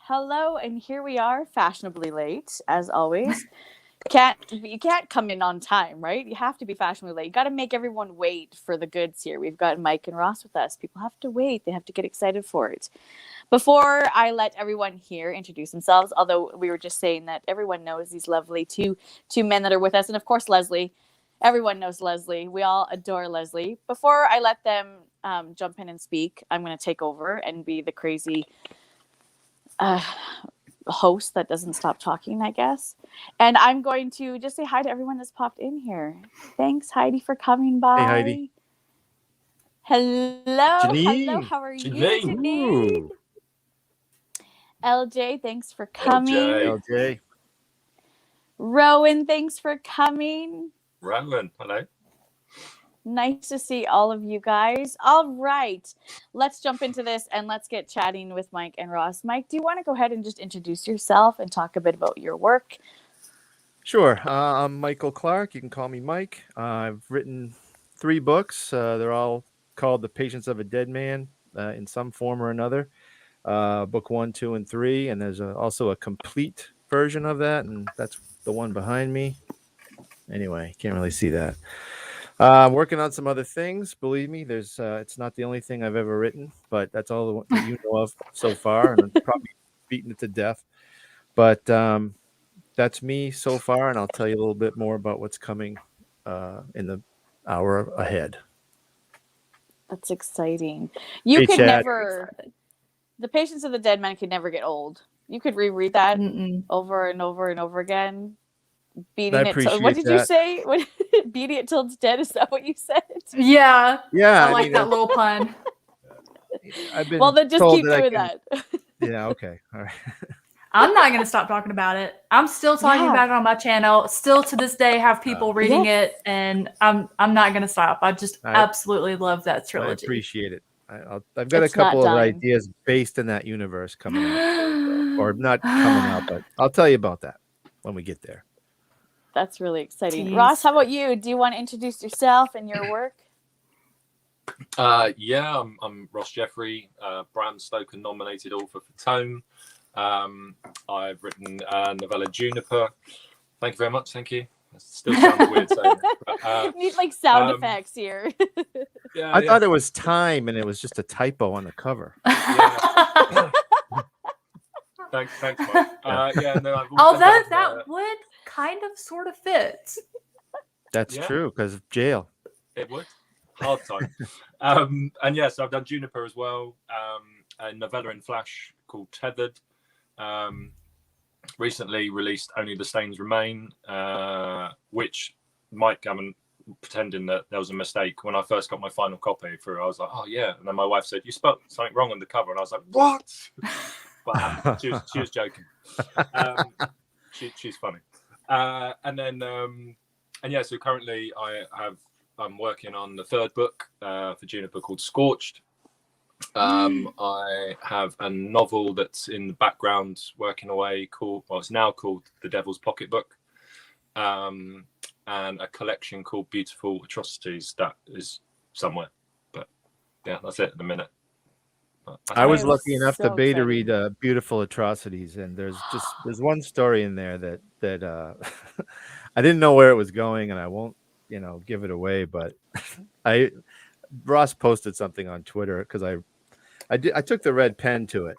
Hello, and here we are, fashionably late, as always. You can't come in on time, right? You have to be fashionably late. You got to make everyone wait for the goods here. We've got Mike and Ross with us. People have to wait. They have to get excited for it. Before I let everyone here introduce themselves, although we were just saying that everyone knows these lovely two men that are with us, and of course Lezlie. Everyone knows Lezlie. We all adore Lezlie. Before I let them jump in and speak, I'm going to take over and be the crazy host that doesn't stop talking, I guess. And I'm going to just say hi to everyone that's popped in here. Thanks, Heidi, for coming by. Hey, Heidi. Hello. Janine. Hello. How are you, Janine. Janine? LJ, thanks for coming. LJ. Rowan, thanks for coming. Rowan, hello. Nice to see all of you guys. All right, let's jump into this and let's get chatting with Mike and Ross. Mike, do you want to go ahead and just introduce yourself and talk a bit about your work? Sure. I'm Michael Clark. You can call me Mike. I've written 3 books. They're all called The Patience of a Dead Man in some form or another. Book 1, 2, and 3. And there's also a complete version of that. And that's the one behind me. Anyway, can't really see that. I'm working on some other things. Believe me, there's it's not the only thing I've ever written, but that's all that you know of so far, and I'm probably beating it to death. But that's me so far, and I'll tell you a little bit more about what's coming in the hour ahead. That's exciting. You Hey, could Chad. never. The Patience of the Dead Man could never get old. You could reread that over and over and over again. Beating it till, what did you say? Beating it till it's dead, is that what you said? Yeah. Yeah. I like that little pun. I've been well, then just keep doing that. Yeah, okay. All right. I'm not going to stop talking about it. I'm still talking about it on my channel. Still to this day have people reading it, and I'm not going to stop. I absolutely love that trilogy. I appreciate it. I've got a couple of ideas based in that universe coming out. Or not coming out, but I'll tell you about that when we get there. That's really exciting. Jeez. Ross, how about you? Do you want to introduce yourself and your work? Yeah, I'm Ross Jeffery, Bram Stoker nominated author for Tome. I've written a novella Juniper. Thank you very much. Thank you. It still sounds weird saying it. But, need like sound effects here. I thought it was time and it was just a typo on the cover. Yeah. Thanks, Mike. And then I've also that would kind of sort of fit. That's true because of jail. It would. Hard time. So I've done Juniper as well. A novella in Flash called Tethered. Recently released Only the Stains Remain, which Mike, I'm pretending that there was a mistake. When I first got my final copy through, I was like, oh yeah. And then my wife said, you spelled something wrong on the cover. And I was like, what? But she was joking. She's funny. So currently I'm working on the 3rd book for Juniper called Scorched. I have a novel that's in the background working away it's now called The Devil's Pocketbook, and a collection called Beautiful Atrocities that is somewhere. But yeah, that's it at the minute. I was lucky enough to beta read Beautiful Atrocities, and there's one story in there that I didn't know where it was going, and I won't give it away, but Ross posted something on Twitter because I took the red pen to it,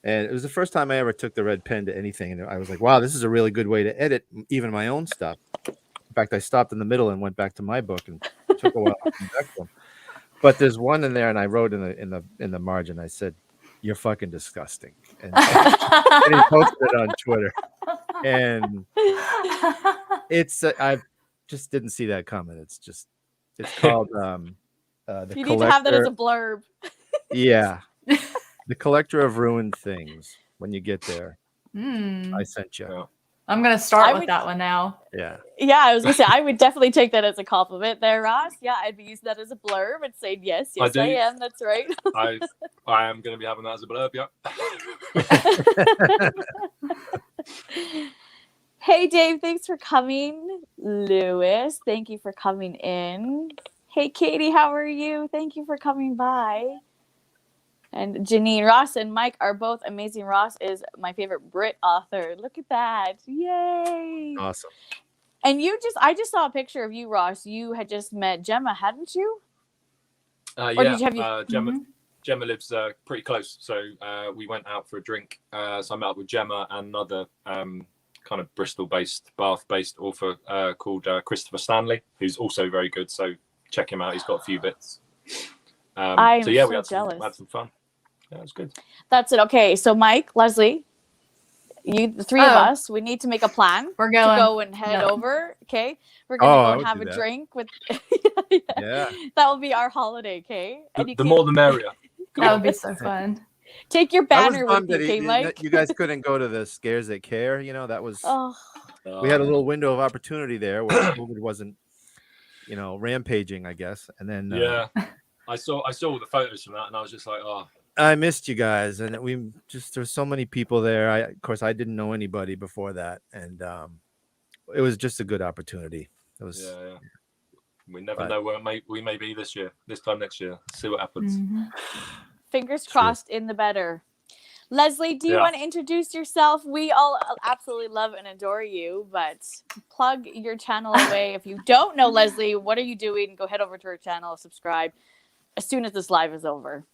and it was the first time I ever took the red pen to anything, and I was like, wow, this is a really good way to edit even my own stuff. In fact, I stopped in the middle and went back to my book, and it took a while to come back to them. But there's one in there, and I wrote in the margin, I said, "You're fucking disgusting," and he posted it on Twitter, and it's I just didn't see that coming. It's called you need to have that as a blurb. Yeah, The Collector of Ruined Things. When you get there, I sent you. I'm gonna start with that one now. Yeah, I was gonna say I would definitely take that as a compliment there, Ross. Yeah, I'd be using that as a blurb and saying yes, I am. That's right. I am gonna be having that as a blurb. Yeah. Hey, Dave, thanks for coming. Lewis, thank you for coming in. Hey, Katie, how are you? Thank you for coming by. And Janine, Ross, and Mike are both amazing. Ross is my favorite Brit author. Look at that. Yay. Awesome. And I just saw a picture of you, Ross. You had just met Gemma, hadn't you? Gemma lives pretty close. So we went out for a drink. So I met up with Gemma and another kind of Bristol-based, Bath-based author called Christopher Stanley, who's also very good. So check him out. He's got a few bits. We had some fun. Yeah, it was good. That's it. Okay, so Mike, Lezlie, the three of us, we need to make a plan. We're going to go and head over. Okay, we're gonna go and have a drink with. Yeah, that will be our holiday. Okay, the more the merrier. That would be so fun. Take your banner with you, okay, Mike? You guys couldn't go to the Scares That Care. You know, that was. We had a little window of opportunity there where COVID wasn't, rampaging, I guess. And then I saw the photos from that, and I was just like, oh. I missed you guys, and there's so many people there. Of course, I didn't know anybody before that, and it was just a good opportunity. It was. Yeah. We never know where we may be this time next year. See what happens. Mm-hmm. Fingers crossed in the better. Lezlie, do you want to introduce yourself? We all absolutely love and adore you, but plug your channel away. If you don't know Lezlie, what are you doing? Go head over to her channel, subscribe as soon as this live is over.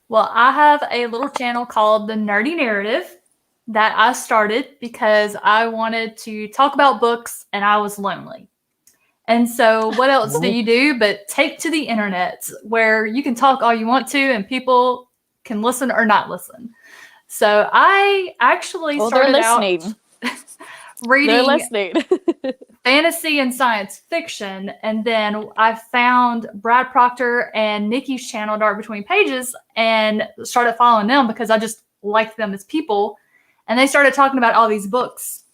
Well, I have a little channel called The Nerdy Narrative that I started because I wanted to talk about books and I was lonely. And so what else do you do but take to the internet where you can talk all you want to and people can listen or not listen. So I actually started out reading fantasy and science fiction. And then I found Brad Proctor and Nikki's channel, Dark Between Pages, and started following them because I just liked them as people. And they started talking about all these books.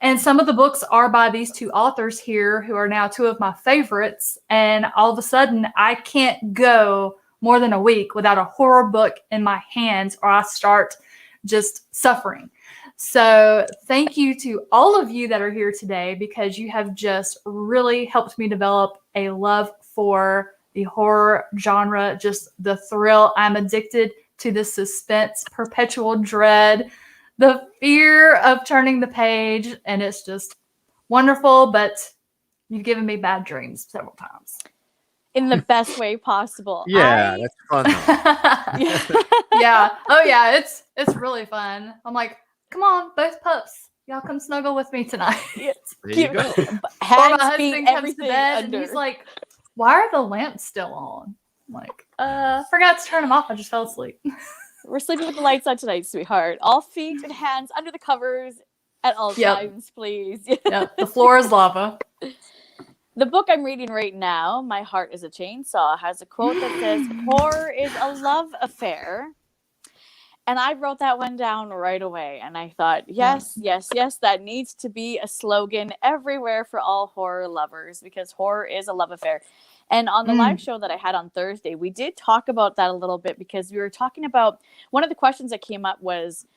And some of the books are by these two authors here who are now two of my favorites. And all of a sudden, I can't go more than a week without a horror book in my hands or I start just suffering. So thank you to all of you that are here today because you have just really helped me develop a love for the horror genre, just the thrill. I'm addicted to the suspense, perpetual dread, the fear of turning the page, and it's just wonderful, but you've given me bad dreams several times. In the best way possible. Yeah, that's fun. Yeah. Oh, yeah, it's really fun. I'm like, come on, both pups. Y'all come snuggle with me tonight. There you go. Or my husband comes to bed and he's like, why are the lamps still on? I'm like, forgot to turn them off. I just fell asleep. We're sleeping with the lights on tonight, sweetheart. All feet and hands under the covers at all times, please. Yep. The floor is lava. The book I'm reading right now, My Heart is a Chainsaw, has a quote that says, horror is a love affair. And I wrote that one down right away. And I thought, yes, that needs to be a slogan everywhere for all horror lovers because horror is a love affair. And on the live show that I had on Thursday, we did talk about that a little bit because we were talking about one of the questions that came up was,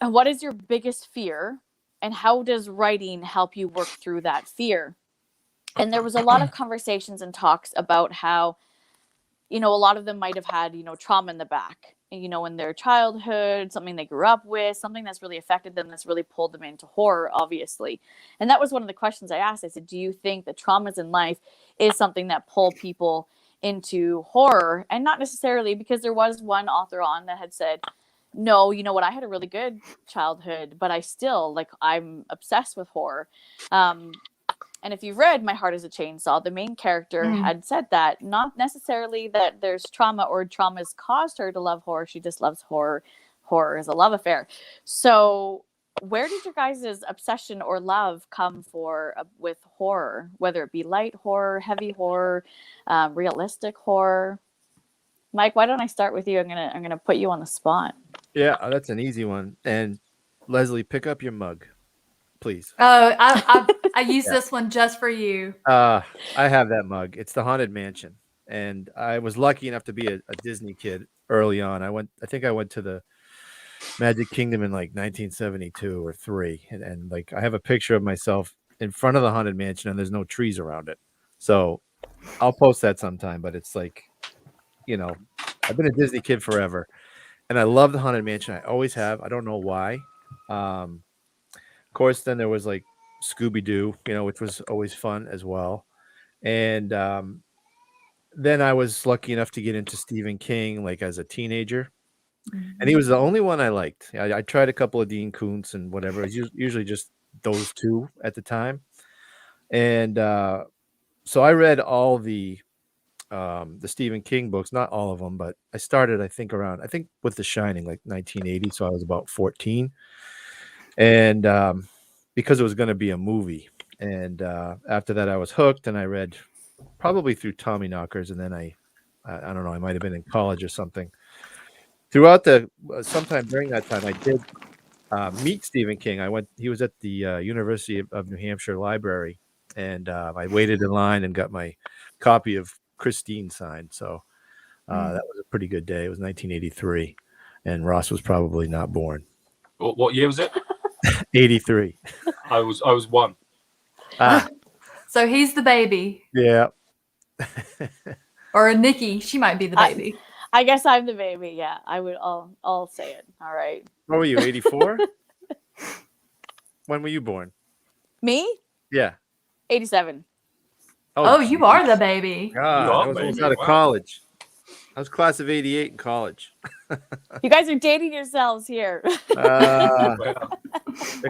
what is your biggest fear? And how does writing help you work through that fear? And there was a lot of conversations and talks about how, a lot of them might have had, trauma in the back, in their childhood, something they grew up with, something that's really affected them, that's really pulled them into horror, obviously. And that was one of the questions I asked. I said, do you think that traumas in life is something that pull people into horror? And not necessarily, because there was one author on that had said, no, you know what, I had a really good childhood, but I still, I'm obsessed with horror. And if you've read My Heart is a Chainsaw, the main character had said that, not necessarily that there's trauma or trauma's caused her to love horror. She just loves horror. Horror is a love affair. So where did your guys' obsession or love come with horror, whether it be light horror, heavy horror, realistic horror? Mike, why don't I start with you? I'm gonna put you on the spot. Yeah, that's an easy one. And Lezlie, pick up your mug, please. Oh, I use this one just for you. I have that mug. It's the Haunted Mansion, and I was lucky enough to be a Disney kid early on. I think I went to the Magic Kingdom in 1972 or 3, and I have a picture of myself in front of the Haunted Mansion, and there's no trees around it. So I'll post that sometime. But it's I've been a Disney kid forever, and I love the Haunted Mansion. I always have. I don't know why. Of course, then there was like Scooby Doo, which was always fun as well. And then I was lucky enough to get into Stephen King like as a teenager, and he was the only one I liked. I tried a couple of Dean Koontz and whatever. It was usually just those two at the time, and so I read all the Stephen King books, not all of them, but I started I think with The Shining like 1980, so I was about 14, and because it was going to be a movie, and after that I was hooked, and I read probably through Tommyknockers, and then I don't know, I might have been in college or something. Throughout sometime during that time, I did meet Stephen King. He was at the University of New Hampshire Library, and I waited in line and got my copy of Christine signed. So that was a pretty good day. It was 1983, and Ross was probably not born. What year was it? 83. I was 1. So he's the baby. Yeah. Or Nikki, she might be the baby. I guess I'm the baby. Yeah, I would. I'll say it. All right. What were you? 84. When were you born? Me? Yeah. 87. Oh, you are the baby. God, I was almost out of college. I was class of 88 in college. You guys are dating yourselves here. There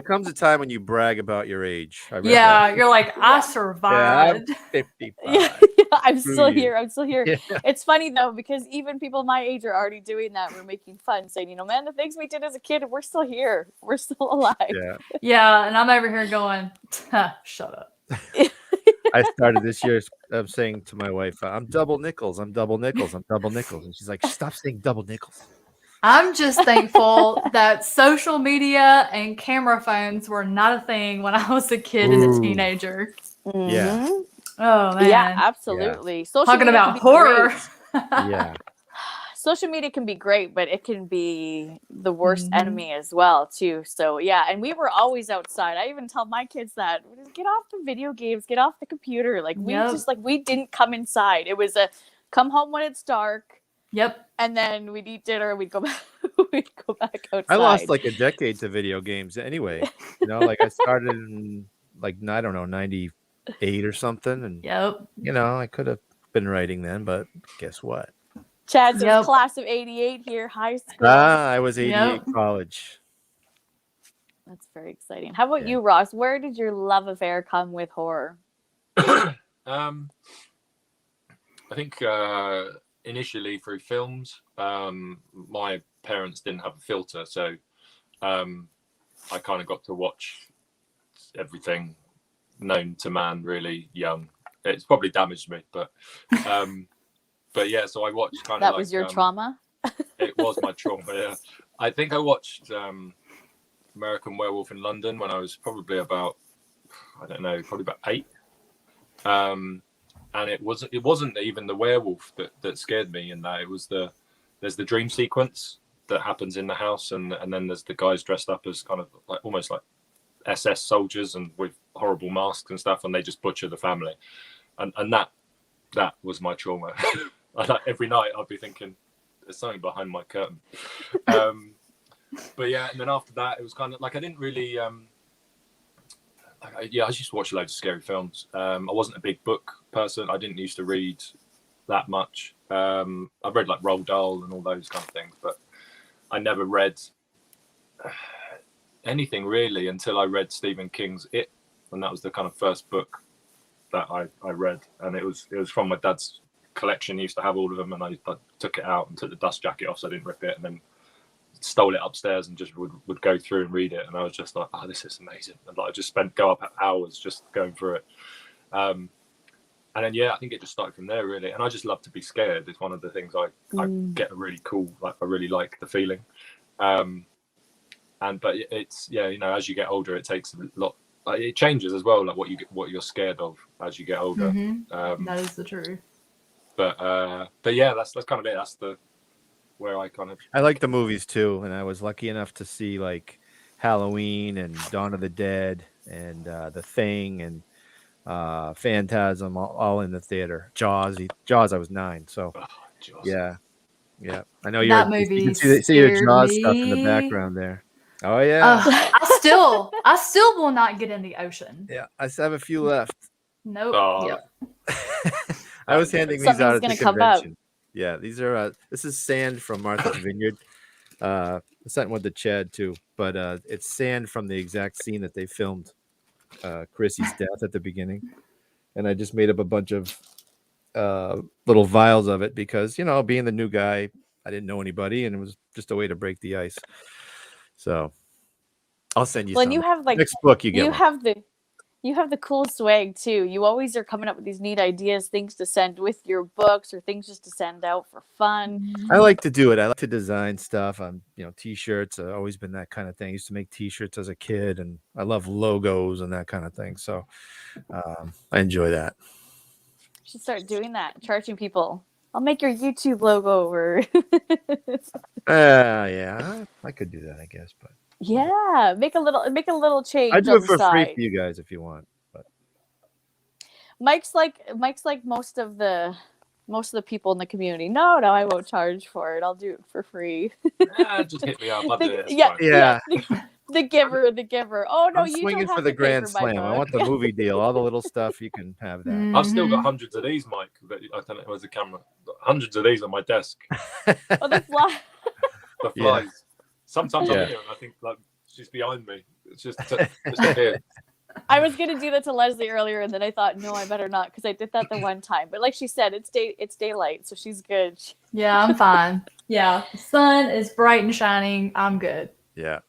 comes a time when you brag about your age. Yeah, you're like, I survived. Yeah, I'm 55. Yeah, I'm still here. I'm still here. Yeah. It's funny though, because even people my age are already doing that. We're making fun, saying, man, the things we did as a kid, we're still here. We're still alive. Yeah. Yeah, and I'm over here going, shut up. I started this year saying to my wife, I'm double nickels. I'm double nickels. I'm double nickels. And she's like, stop saying double nickels. I'm just thankful that social media and camera phones were not a thing when I was a kid and a teenager. Mm-hmm. Yeah. Oh, man. Yeah, absolutely. Yeah. Social Talking media about horror. Yeah. Social media can be great, but it can be the worst enemy as well, too. So, yeah, and we were always outside. I even tell my kids that, get off the video games, get off the computer. Like, we didn't come inside. It was come home when it's dark. Yep. And then we'd eat dinner and we'd go back, outside. I lost like a decade to video games anyway. Like I started in like, I don't know, 98 or something. And, I could have been writing then, but guess what? Chad's class of 88 here, high school. I was 88 college. That's very exciting. How about you, Ross? Where did your love affair come with horror? I think initially through films. My parents didn't have a filter, so I kind of got to watch everything known to man really young. It's probably damaged me, but yeah, so I watched kind of that was your trauma. It was my trauma. Yeah, I think I watched American Werewolf in London when I was probably about, probably about 8. And it wasn't even the werewolf that scared me in that. It was there's the dream sequence that happens in the house, and then there's the guys dressed up as kind of like almost like SS soldiers and with horrible masks and stuff, and they just butcher the family, and that was my trauma. Every night I'd be thinking there's something behind my curtain. But yeah, and then after that it was kind of like I didn't really I used to watch loads of scary films. I wasn't a big book person. I didn't used to read that much. I've read like Roald Dahl and all those kind of things, but I never read anything really until I read Stephen King's It, and that was the kind of first book that I read, and it was from my dad's collection. He used to have all of them, and I took it out and took the dust jacket off so I didn't rip it, and then stole it upstairs and just would go through and read it, and I was just like, this is amazing, and like I just go up hours just going through it, and then I think it just started from there really, and I just love to be scared. It's one of the things I get a really cool, like I really like the feeling, but it's as you get older it takes a lot, like it changes as well, like what you're scared of as you get older. That is the truth. But yeah, that's kind of it. That's where I like the movies too, and I was lucky enough to see like Halloween and Dawn of the Dead and The Thing and Phantasm all in the theater. Jaws I was 9, so Jaws. yeah. Yeah, I know That you movie can see your scared Jaws stuff in the me. background there. Oh yeah, I still will not get in the ocean. yeah. I still have a few left. Nope. Oh, Yep. I was handing these out Something's at the gonna come up. convention. Yeah, these are. This is sand from Martha's Vineyard. I sent one to Chad too, but it's sand from the exact scene that they filmed Chrissy's death at the beginning, and I just made up a bunch of little vials of it because being the new guy, I didn't know anybody, and it was just a way to break the ice. So I'll send you Well, some. and you have like Next book you get you one. have the cool swag too. You always are coming up with these neat ideas, things to send with your books or things just to send out for fun. I like to do it. I like to design stuff on, t-shirts. I've always been that kind of thing. I used to make t-shirts as a kid, and I love logos and that kind of thing. So I enjoy that. You should start doing that, charging people. I'll make your YouTube logo or Yeah, I could do that, I guess, but yeah, make a little change. I do on it the for free side. for you guys if you want. But Mike's like most of the people in the community. No, I won't charge for it. I'll do it for free. just hit me up. I'll do it. It's yeah, fine. yeah, the giver. Oh no, I'm you swinging don't have for the to pay Grand for my Slam. I book. want the movie deal. All the little stuff, you can have that. I've still got Mhm. hundreds of these, Mike. But I don't know where's the camera. Hundreds of these on my desk. Oh, the fly. The Yeah. flies. Sometimes Yeah. I'm here and I think like she's behind me. It's just here. I was gonna do that to Lezlie earlier, and then I thought, no, I better not, because I did that the one time. But like she said, it's daylight, so she's good. Yeah, I'm fine. Yeah, the sun is bright and shining. I'm good. Yeah,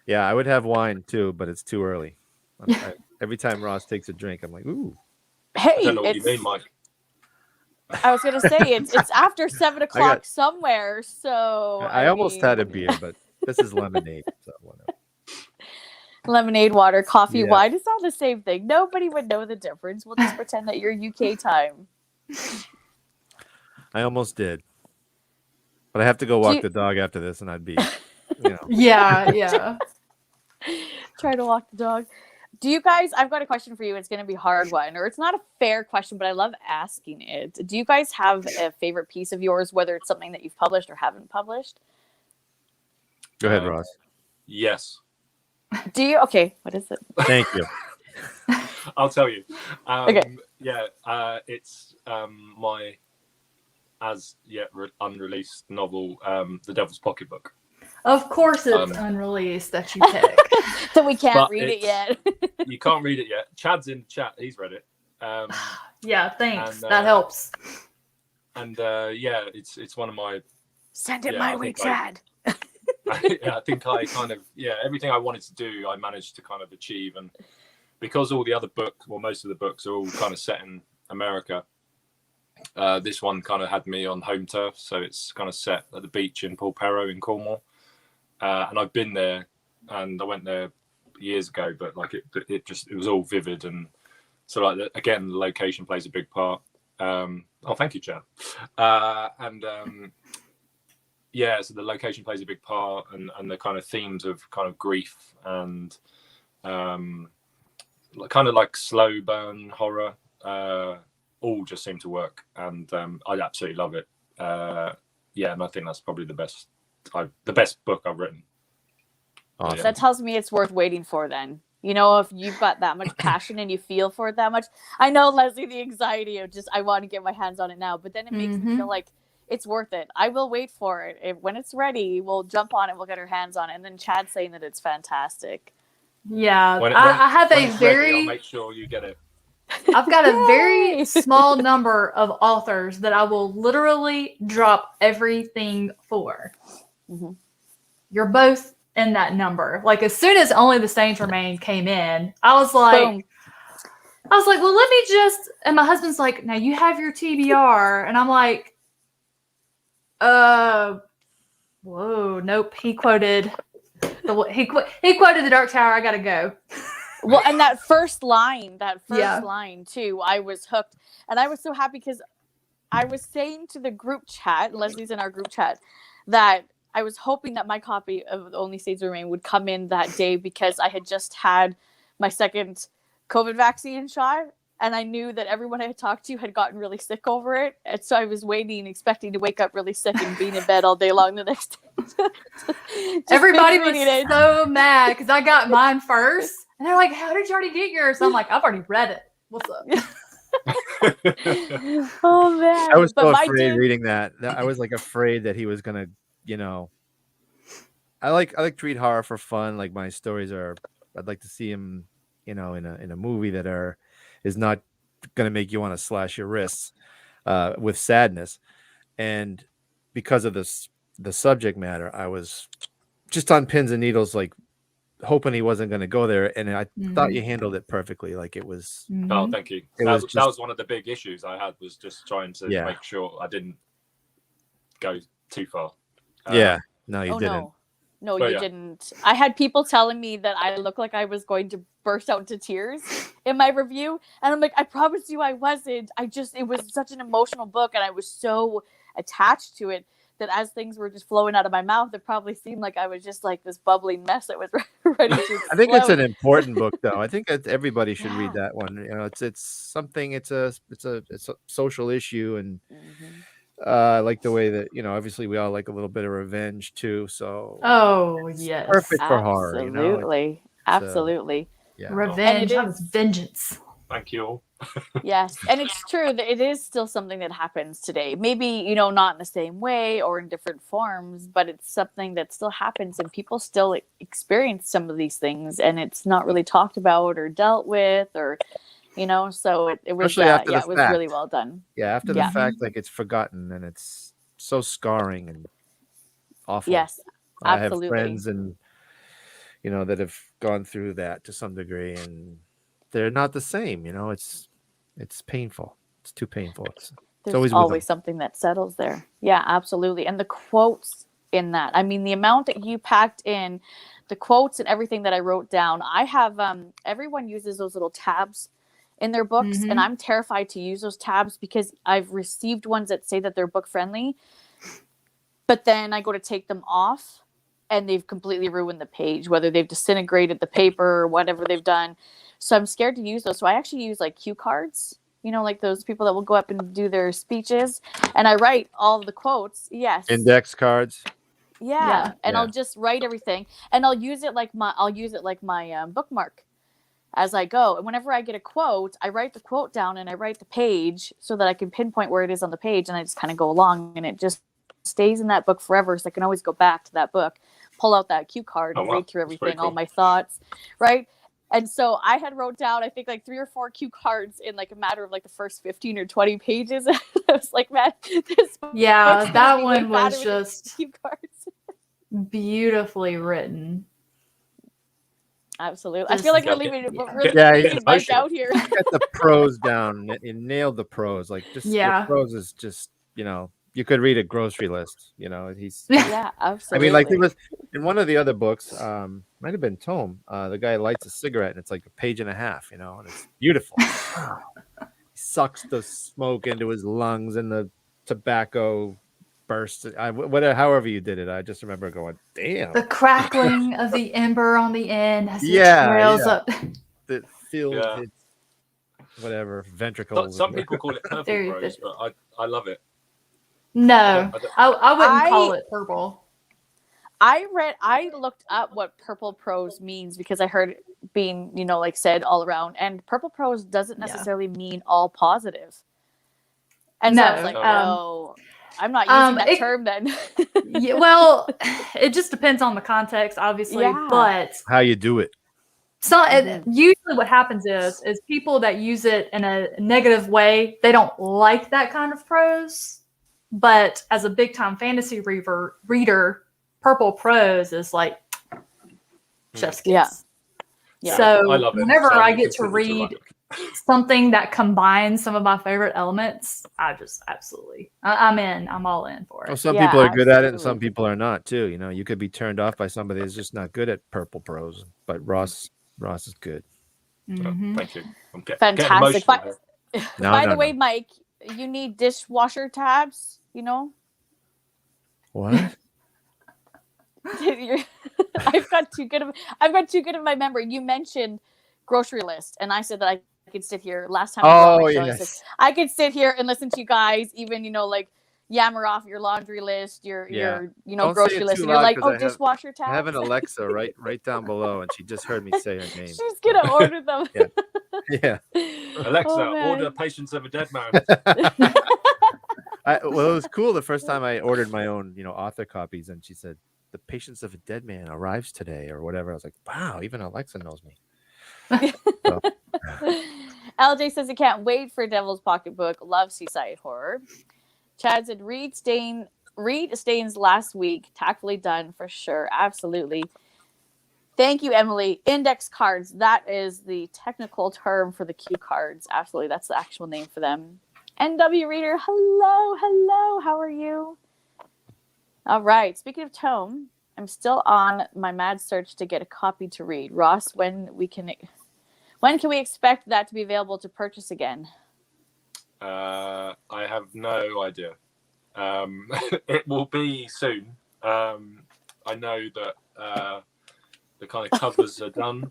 I would have wine too, but it's too early. Every time Ross takes a drink, I'm like, ooh. Hey, I don't know what you mean, Mike. I was gonna say it's after 7 o'clock somewhere. So I almost had a beer, but this is lemonade. So whatever. Lemonade, water, coffee, Yeah. wine. It's all the same thing. Nobody would know the difference. We'll just pretend that you're UK time. I almost did, but I have to go walk the dog after this, and I'd be, Yeah. Try to walk the dog. Do you guys? I've got a question for you. It's going to be a hard one, or it's not a fair question, but I love asking it. Do you guys have a favorite piece of yours, whether it's something that you've published or haven't published? Go ahead, Ross. Yes. Do you? Okay, what is it? Thank you. I'll tell you. Okay. Yeah, it's my as yet unreleased novel, The Devil's Pocketbook. Of course it's unreleased that you pick. So we can't But read it yet. You can't read it yet. Chad's in chat. He's read it. Yeah, thanks. And, that helps. And yeah, it's one of my. Send it Yeah, my I way, think Chad. I think I kind of everything I wanted to do, I managed to kind of achieve, and because all the other books, well, most of the books are all kind of set in America. This one kind of had me on home turf, so it's kind of set at the beach in Pulpero in Cornwall, and I've been there, and I went there years ago, but like it was all vivid, and so like again, the location plays a big part. Oh, thank you, Chad. Yeah, so the location plays a big part, and the kind of themes of kind of grief and kind of like slow burn horror all just seem to work, and I absolutely love it. Yeah, and I think that's probably the best book I've written. Awesome. Yeah. That tells me it's worth waiting for then. You know, if you've got that much passion and you feel for it that much. I know, Lezlie, the anxiety of just, I want to get my hands on it now, but then it makes me feel like it's worth it. I will wait for it. When it's ready, we'll jump on it, we'll get our hands on it. And then Chad's saying that it's fantastic. Yeah, I have a very... I'll make sure you get it. I've got a very small number of authors that I will literally drop everything for. Mm-hmm. You're both in that number. Like as soon as Only the Saints Remain came in, I was like, Boom. well, let me just, and my husband's like, now you have your TBR. And I'm like, whoa, nope. He quoted The Dark Tower. I gotta go. Well, and that first line too, I was hooked. And I was so happy because I was saying to the group chat, Leslie's in our group chat, that I was hoping that my copy of Only Saints Remain would come in that day because I had just had my second COVID vaccine shot. and I knew that everyone I talked to had gotten really sick over it, and so I was waiting, expecting to wake up really sick and be in bed all day long the next day. Everybody was so mad because I got mine first, and they're like, "How did you already get yours?" I'm like, "I've already read it. What's up?" Oh man, I was so but afraid reading that. I was like afraid that he was gonna, I like to read horror for fun. Like my stories are, I'd like to see him, in a movie that is not gonna make you want to slash your wrists with sadness. And because of the subject matter, I was just on pins and needles, like hoping he wasn't going to go there. And I thought you handled it perfectly. Like it was. Oh, thank you. That was one of the big issues I had, was just trying to make sure I didn't go too far. No, you didn't. No, you didn't. I had people telling me that I looked like I was going to burst out into tears in my review. And I'm like, I promise you I wasn't. It was such an emotional book, and I was so attached to it that as things were just flowing out of my mouth, it probably seemed like I was just like this bubbling mess that was ready to explode. I think it's an important book, though. I think that everybody should read that one. It's something. It's a social issue, and I like the way that obviously we all like a little bit of revenge too. So yes, perfect for horror. Absolutely. Revenge, that was vengeance. Thank you all. Yes, and it's true that it is still something that happens today. Maybe, not in the same way or in different forms, but it's something that still happens, and people still experience some of these things, and it's not really talked about or dealt with, or, so it was, it was really well done. Yeah, after the fact, like it's forgotten, and it's so scarring and awful. Yes, absolutely. I have friends and, that have gone through that to some degree, and they're not the same. It's painful. It's too painful. There's always something that settles there. Yeah, absolutely. And the quotes in that, I mean, the amount that you packed in, the quotes and everything that I wrote down. I have everyone uses those little tabs in their books, and I'm terrified to use those tabs because I've received ones that say that they're book friendly, but then I go to take them off and they've completely ruined the page, whether they've disintegrated the paper or whatever they've done. So I'm scared to use those. So I actually use like cue cards, like those people that will go up and do their speeches, and I write all of the quotes. Yes. Index cards. Yeah. And I'll just write everything, and I'll use it like my bookmark as I go. And whenever I get a quote, I write the quote down and I write the page so that I can pinpoint where it is on the page, and I just kind of go along, and it just stays in that book forever. So I can always go back to that book, pull out that cue card, and read through everything, all my thoughts, right? And so I had wrote down, I think, like 3 or 4 cue cards in like a matter of like the first 15 or 20 pages. I was like, man, that one was just cue cards. Beautifully written. Absolutely. I feel like we're leaving Mike out here. Get the prose down. You nailed the prose. Like the prose is just, you could read a grocery list. He's absolutely. I mean, like it was in one of the other books, might have been Tome. The guy lights a cigarette and it's like a page and a half, and it's beautiful. He sucks the smoke into his lungs and the tobacco bursts. However you did it, I just remember going, damn. The crackling of the ember on the end as it trails up. The filled his whatever ventricles. Some people call it purple prose, but I love it. No, I wouldn't call it purple. I looked up what purple prose means because I heard it being, like said all around, and purple prose doesn't necessarily mean all positive. And so I was like, no, I'm not using that term then. Well, it just depends on the context, obviously, but how you do it. So usually what happens is people that use it in a negative way, they don't like that kind of prose. But as a big time fantasy reader, purple prose is like chef's kiss. Yeah. So I love it. whenever I get to read something that combines some of my favorite elements, I just I'm all in for it. Well, some people are good at it and some people are not too. You could be turned off by somebody who's just not good at purple prose, but Ross is good. Thank you. Fantastic. By the way, Mike, you need dishwasher tabs, What? I've got too good of my memory. You mentioned grocery list, and I said that I could sit here. Last time I was on my show, I said, yes. I could sit here and listen to you guys, even, you know, like yammer off your laundry list, your you know, Don't say grocery it list, too and you're loud, like, 'cause oh, I have- dishwasher tabs. I have an Alexa right down below, and she just heard me say her name. She's gonna order them. Yeah. Alexa, Oh, man. order Patience of a Dead Man. Well, it was cool the first time I ordered my own, you know, author copies, and she said, "The Patience of a Dead Man arrives today," or whatever. I was like, wow, even Alexa knows me. So, LJ says he can't wait for Devil's Pocketbook. Love seaside horror. Chad said read Stains last week. Tactfully done for sure. Absolutely. Thank you, Emily. Index cards. That is the technical term for the cue cards. Absolutely. That's the actual name for them. NW Reader. Hello. How are you? All right. Speaking of tome, I'm still on my mad search to get a copy to read. Ross, when can we expect that to be available to purchase again? I have no idea. It will be soon. I know that the kind of covers are done.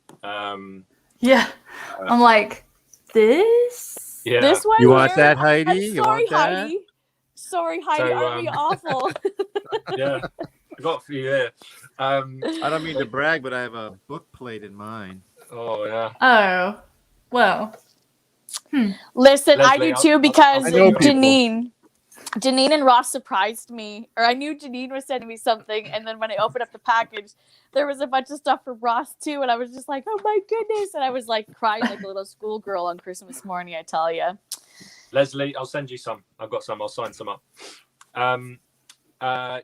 Yeah. I'm like, this? Yeah. This one you want here? that, Heidi? I'm You sorry, want that? Heidi. Sorry, Heidi. So, Aren't we awful? Yeah. I got a few here. I don't mean to brag, but I have a book plate in mine. Oh yeah. Oh. Well. Listen, I Lezlie, do too, I'll because send you Janine and Ross surprised me, or I knew Janine was sending me something, and then when I opened up the package, there was a bunch of stuff for Ross too, and I was just like, oh my goodness, and I was like crying like a little schoolgirl on Christmas morning, I tell you. Lezlie, I'll send you some. I've got some. I'll sign some up.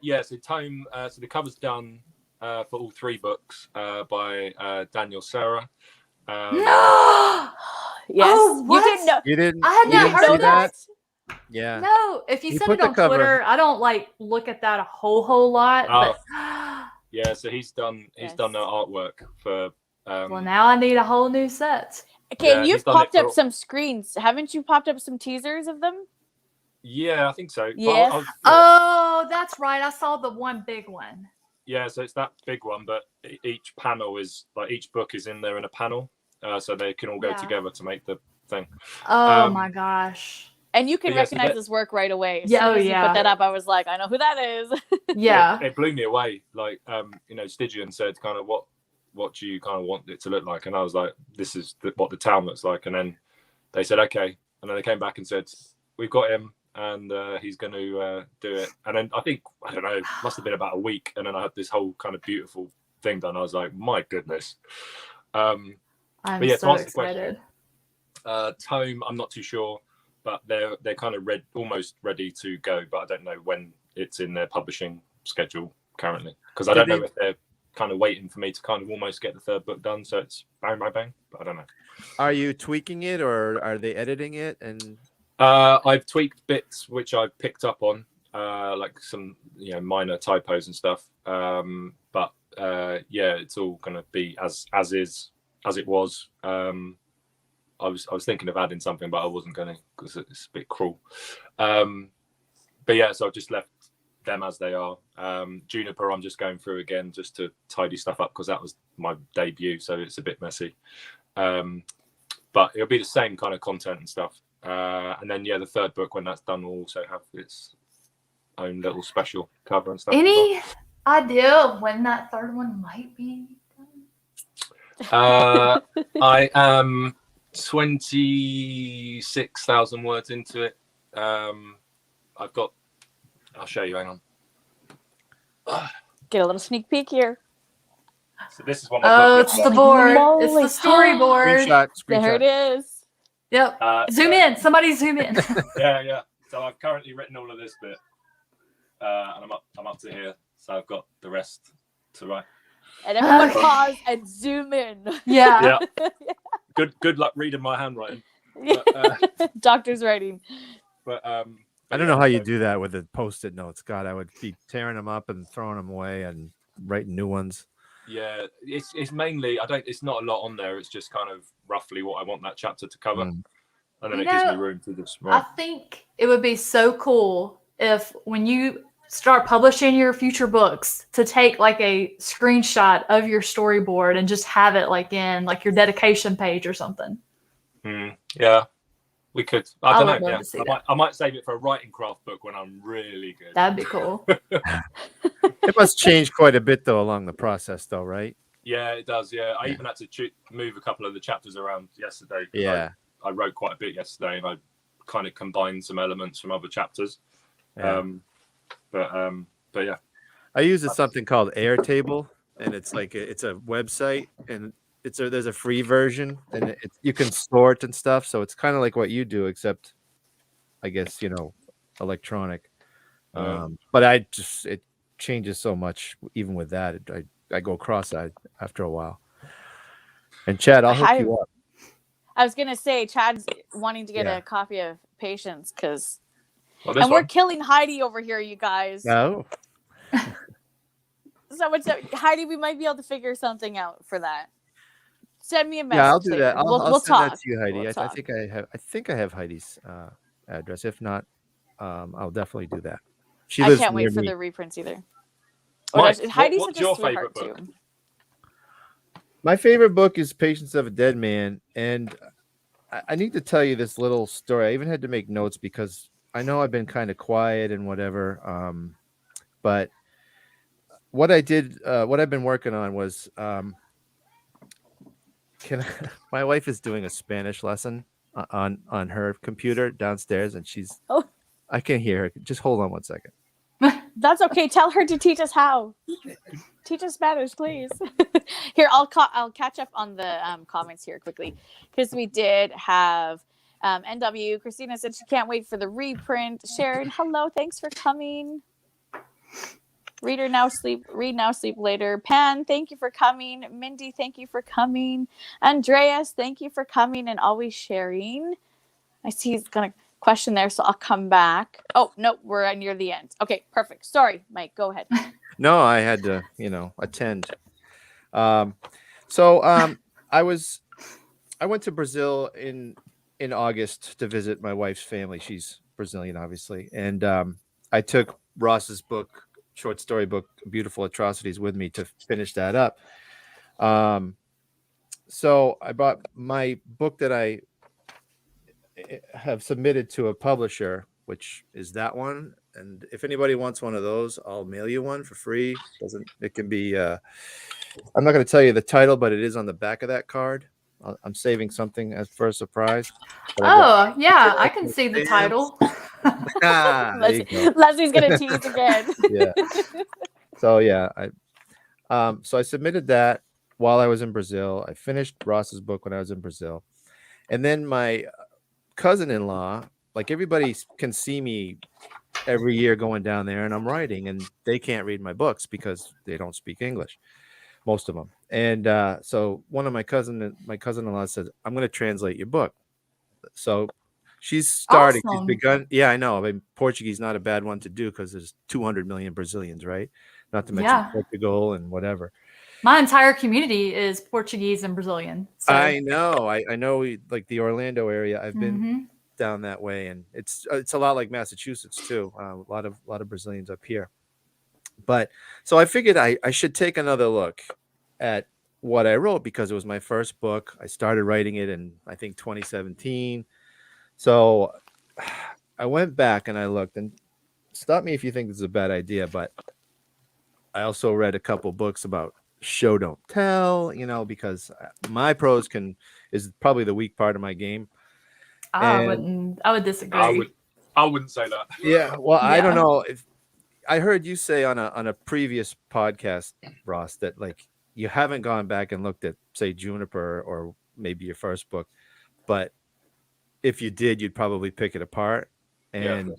Yeah. So tome. So the cover's done for all three books by Daniel Serra. No! Yes, Oh, you what? didn't know. You didn't? I had you not didn't heard see that. Yeah. No, if you He send put it the on cover. Twitter, I don't like look at that a whole lot. Oh. But Yeah. So he's done Yes. the artwork for. well, now I need a whole new set. Okay, Yeah, and he's you've done it popped up for- some screens. Haven't you popped up some teasers of them? Yeah, I think so. But Yes. Oh, that's right. I saw the one big one. Yeah, so it's that big one, but each panel is like each book is in there in a panel, so they can all go Yeah. together to make the thing. Oh my gosh. And you can But yes, recognize that- this work right away. As Yeah, soon oh, as you yeah. put that up, I was like, I know who that is. Yeah. It blew me away. Like, you know, Stygian said, kind of what do you kind of want it to look like, and I was like, this is what the town looks like, and then they said okay, and then they came back and said we've got him. And he's going to do it. And then I don't know, must have been about a week. And then I had this whole kind of beautiful thing done. I was like, my goodness. I'm but yeah, to so answer the question, excited. tome, I'm not too sure, but they're kind of almost ready to go. But I don't know when it's in their publishing schedule currently. Because I don't know if they're kind of waiting for me to kind of almost get the third book done. So it's bang, bang, bang. But I don't know. Are you tweaking it, or are they editing it? And I've tweaked bits which I've picked up on, like some minor typos and stuff. But yeah, it's all gonna be as it was. I was thinking of adding something, but I wasn't gonna because it's a bit cruel. But yeah, so I've just left them as they are. Juniper, I'm just going through again just to tidy stuff up because that was my debut, so it's a bit messy. But it'll be the same kind of content and stuff. And then the third book, when that's done, will also have its own little special cover and stuff. Any idea of when that third one might be I am 26,000 words into it. I'll show you. Hang on. Get a little sneak peek here. So this is what my Oh, book it's looks the like. board. Moly. It's the storyboard. screenshot. There it is. Yep. Zoom in. Somebody zoom in. Yeah. So I've currently written all of this bit, and I'm up to here. So I've got the rest to write. And everyone Okay. pause and zoom in. Yeah. Yeah. Good luck reading my handwriting. Doctor's writing. But I don't know how you do that with the Post-it notes. God, I would be tearing them up and throwing them away and writing new ones. Yeah, it's mainly it's not a lot on there. It's just kind of roughly what I want that chapter to cover, and then it gives me room to just I think it would be so cool if when you start publishing your future books to take like a screenshot of your storyboard and just have it like in like your dedication page or something. Yeah, we could. I I don't would know. love Yeah, to see that. I might save it for a writing craft book when I'm really good. That'd be cool. It must change quite a bit though along the process, though, right? Yeah, it does. Yeah, I Yeah. even had to move a couple of the chapters around yesterday. Yeah. I wrote quite a bit yesterday, and I kind of combined some elements from other chapters. Yeah. But yeah, I use something called Airtable, and it's like it's a website, and there's a free version, and you can sort and stuff. So it's kind of like what you do, except I guess electronic. But it changes so much even with that. I go cross-eyed after a while. And Chad, I'll hook you up. I was gonna say Chad's wanting to get a copy of Patience because, we're killing Heidi over here, you guys. No. So Heidi, we might be able to figure something out for that. Send me a message. Yeah, I'll do that. I'll we'll send talk. that to you, Heidi. We'll I think I have Heidi's address. If not, I'll definitely do that. I can't wait for the reprints either. Mike, Heidi's what's such your a sweetheart favorite book? too. My favorite book is Patience of a Dead Man, and I need to tell you this little story. I even had to make notes because I know I've been kind of quiet and whatever. But what I've been working on was, my wife is doing a Spanish lesson on her computer downstairs, and I can hear her. Just hold on one second. That's okay. Tell her to teach us how. Teach us Spanish, please. Here, I'll catch up on the comments here quickly because we did have NW. Christina said she can't wait for the reprint. Sharon, hello, thanks for coming. Read now, sleep later. Pan, thank you for coming. Mindy, thank you for coming. Andreas, thank you for coming and always sharing. I see he's gonna question there, so I'll come back. Oh no, we're near the end. Okay, perfect. Sorry, Mike, go ahead. No, I had to, attend. I went to Brazil in August to visit my wife's family. She's Brazilian, obviously, and I took Ross's short story book, Beautiful Atrocities, with me to finish that up. So I brought my book that I have submitted to a publisher, which is that one. And if anybody wants one of those, I'll mail you one for free. It can be, I'm not going to tell you the title, but it is on the back of that card. I'm saving something for a surprise. I can see the title. Leslie's going to tease again. Yeah. So yeah, so I submitted that while I was in Brazil. I finished Ross's book when I was in Brazil. And then my cousin-in-law, like everybody can see me every year going down there and I'm writing, and they can't read my books because they don't speak English, most of them. And so one of my cousin-in-law said, I'm going to translate your book. So she's starting. Awesome. She's begun. Yeah, I know. I mean, Portuguese is not a bad one to do because there's 200 million Brazilians, right? Not to mention Portugal and whatever. My entire community is Portuguese and Brazilian. So. I know. I know. Like the Orlando area, I've been down that way, and it's a lot like Massachusetts too. A lot of Brazilians up here. But so I figured I should take another look at what I wrote because it was my first book. I started writing it in, I think, 2017. So I went back and I looked, and stop me if you think this is a bad idea, but I also read a couple books about show don't tell, because my prose is probably the weak part of my game. I would disagree. I wouldn't say that. Yeah, well, I don't know. If I heard you say on a previous podcast, Ross, that like you haven't gone back and looked at, say, Juniper or maybe your first book, but if you did, you'd probably pick it apart. And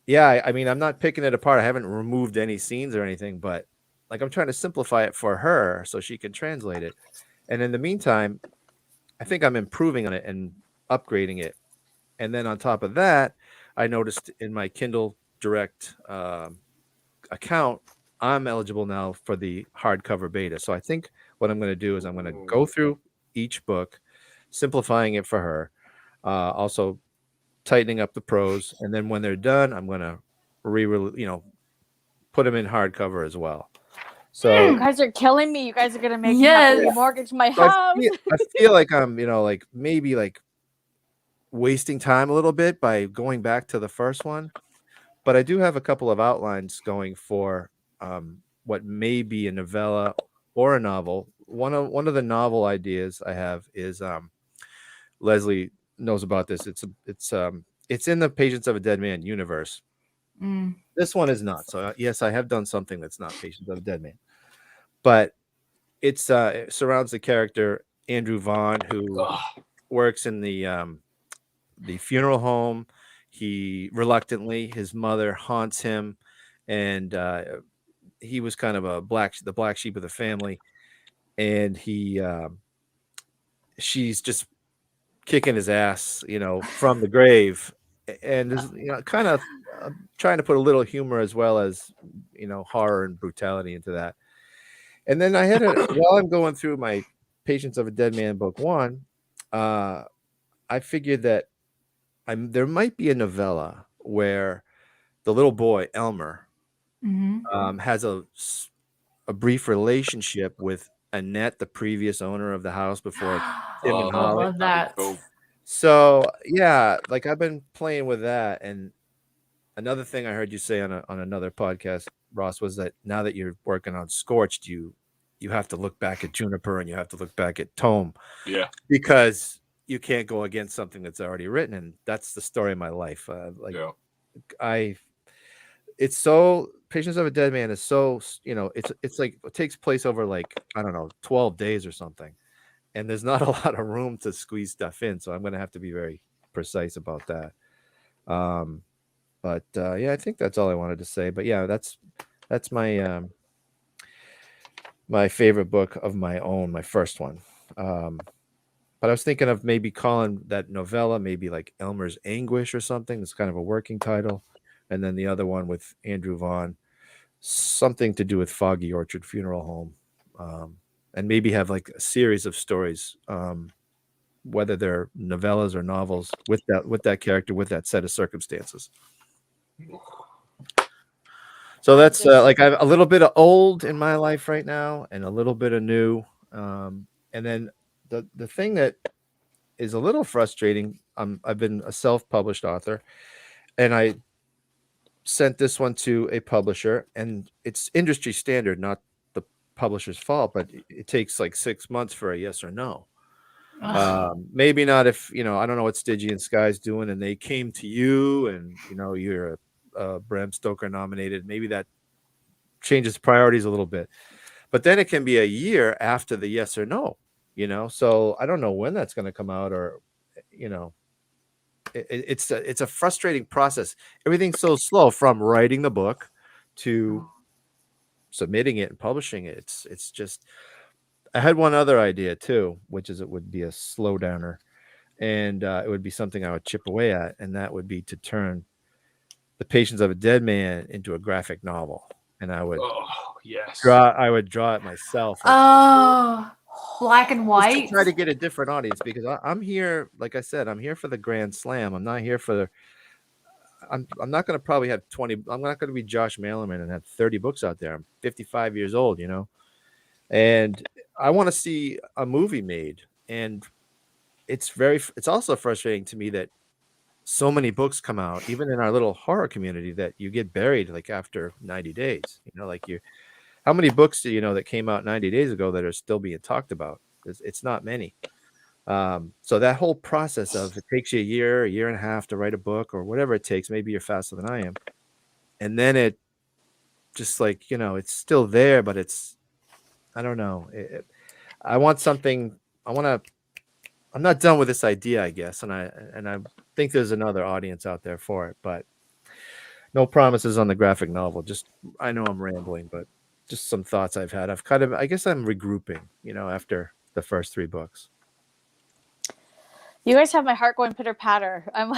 I mean, I'm not picking it apart. I haven't removed any scenes or anything, but like I'm trying to simplify it for her so she can translate it. And in the meantime, I think I'm improving on it and upgrading it. And then on top of that, I noticed in my Kindle Direct account, I'm eligible now for the hardcover beta. So I think what I'm going to do is I'm going to go through each book, simplifying it for her, also tightening up the prose. And then when they're done, I'm going to put them in hardcover as well. So you guys are killing me. You guys are gonna make me have to remortgage my house. I feel like I'm, maybe like wasting time a little bit by going back to the first one. But I do have a couple of outlines going for what may be a novella or a novel. One of the novel ideas I have is Lezlie knows about this. It's in the Patience of a Dead Man universe. This one is not. So yes, I have done something that's not Patience of a Dead Man, but it surrounds the character Andrew Vaughn, who works in the funeral home. He reluctantly, his mother haunts him, and he was kind of the black sheep of the family, and she's just kicking his ass, from the grave, and is kind of trying to put a little humor as well as horror and brutality into that. And then while I'm going through my Patience of a Dead Man book 1, I figured that there might be a novella where the little boy Elmer has a brief relationship with Annette, the previous owner of the house before Tim and Holly. I love that. Cool. So yeah, like I've been playing with that. And another thing I heard you say on another podcast, Ross, was that now that you're working on Scorched, you have to look back at Juniper and you have to look back at Tome. Yeah. Because you can't go against something that's already written, and that's the story of my life. It's so Patience of a Dead Man is so it's like it takes place over like 12 days or something, and there's not a lot of room to squeeze stuff in. So I'm going to have to be very precise about that. But I think that's all I wanted to say. But yeah, that's my my favorite book of my own, my first one. But I was thinking of maybe calling that novella maybe like Elmer's Anguish or something. It's kind of a working title. And then the other one with Andrew Vaughn, something to do with Foggy Orchard Funeral Home. And maybe have like a series of stories, whether they're novellas or novels with that character, with that set of circumstances. So that's like I have a little bit of old in my life right now and a little bit of new. And then the thing that is a little frustrating, I've been a self-published author, and I sent this one to a publisher, and it's industry standard, not the publisher's fault, but it takes like 6 months for a yes or no. Maybe not if, I don't know what Stygian Sky's doing and they came to you and, you're a Bram Stoker nominated. Maybe that changes priorities a little bit, but then it can be a year after the yes or no. So I don't know when that's going to come out, or, it's a frustrating process. Everything's so slow from writing the book to submitting it and publishing it. It's just, I had one other idea too, which is it would be a slow downer, and it would be something I would chip away at. And that would be to turn The Patience of a Dead Man into a graphic novel. And I would draw it myself. Black and white. Just to try to get a different audience, because I'm here, like I said, I'm here for the Grand Slam. I'm not here for I'm not going to probably have 20. I'm not going to be Josh Malerman and have 30 books out there. I'm 55 years old, and I want to see a movie made. And it's also frustrating to me that so many books come out, even in our little horror community, that you get buried like after 90 days. How many books do you know that came out 90 days ago that are still being talked about? It's not many. So that whole process of it takes you a year and a half to write a book or whatever it takes. Maybe you're faster than I am. And then it just like, it's still there, but I don't know. I want something. I'm not done with this idea, I guess. And I think there's another audience out there for it, but no promises on the graphic novel. I know I'm rambling, but just some thoughts I've had. I guess I'm regrouping, after the first 3 books. You guys have my heart going pitter patter. I'm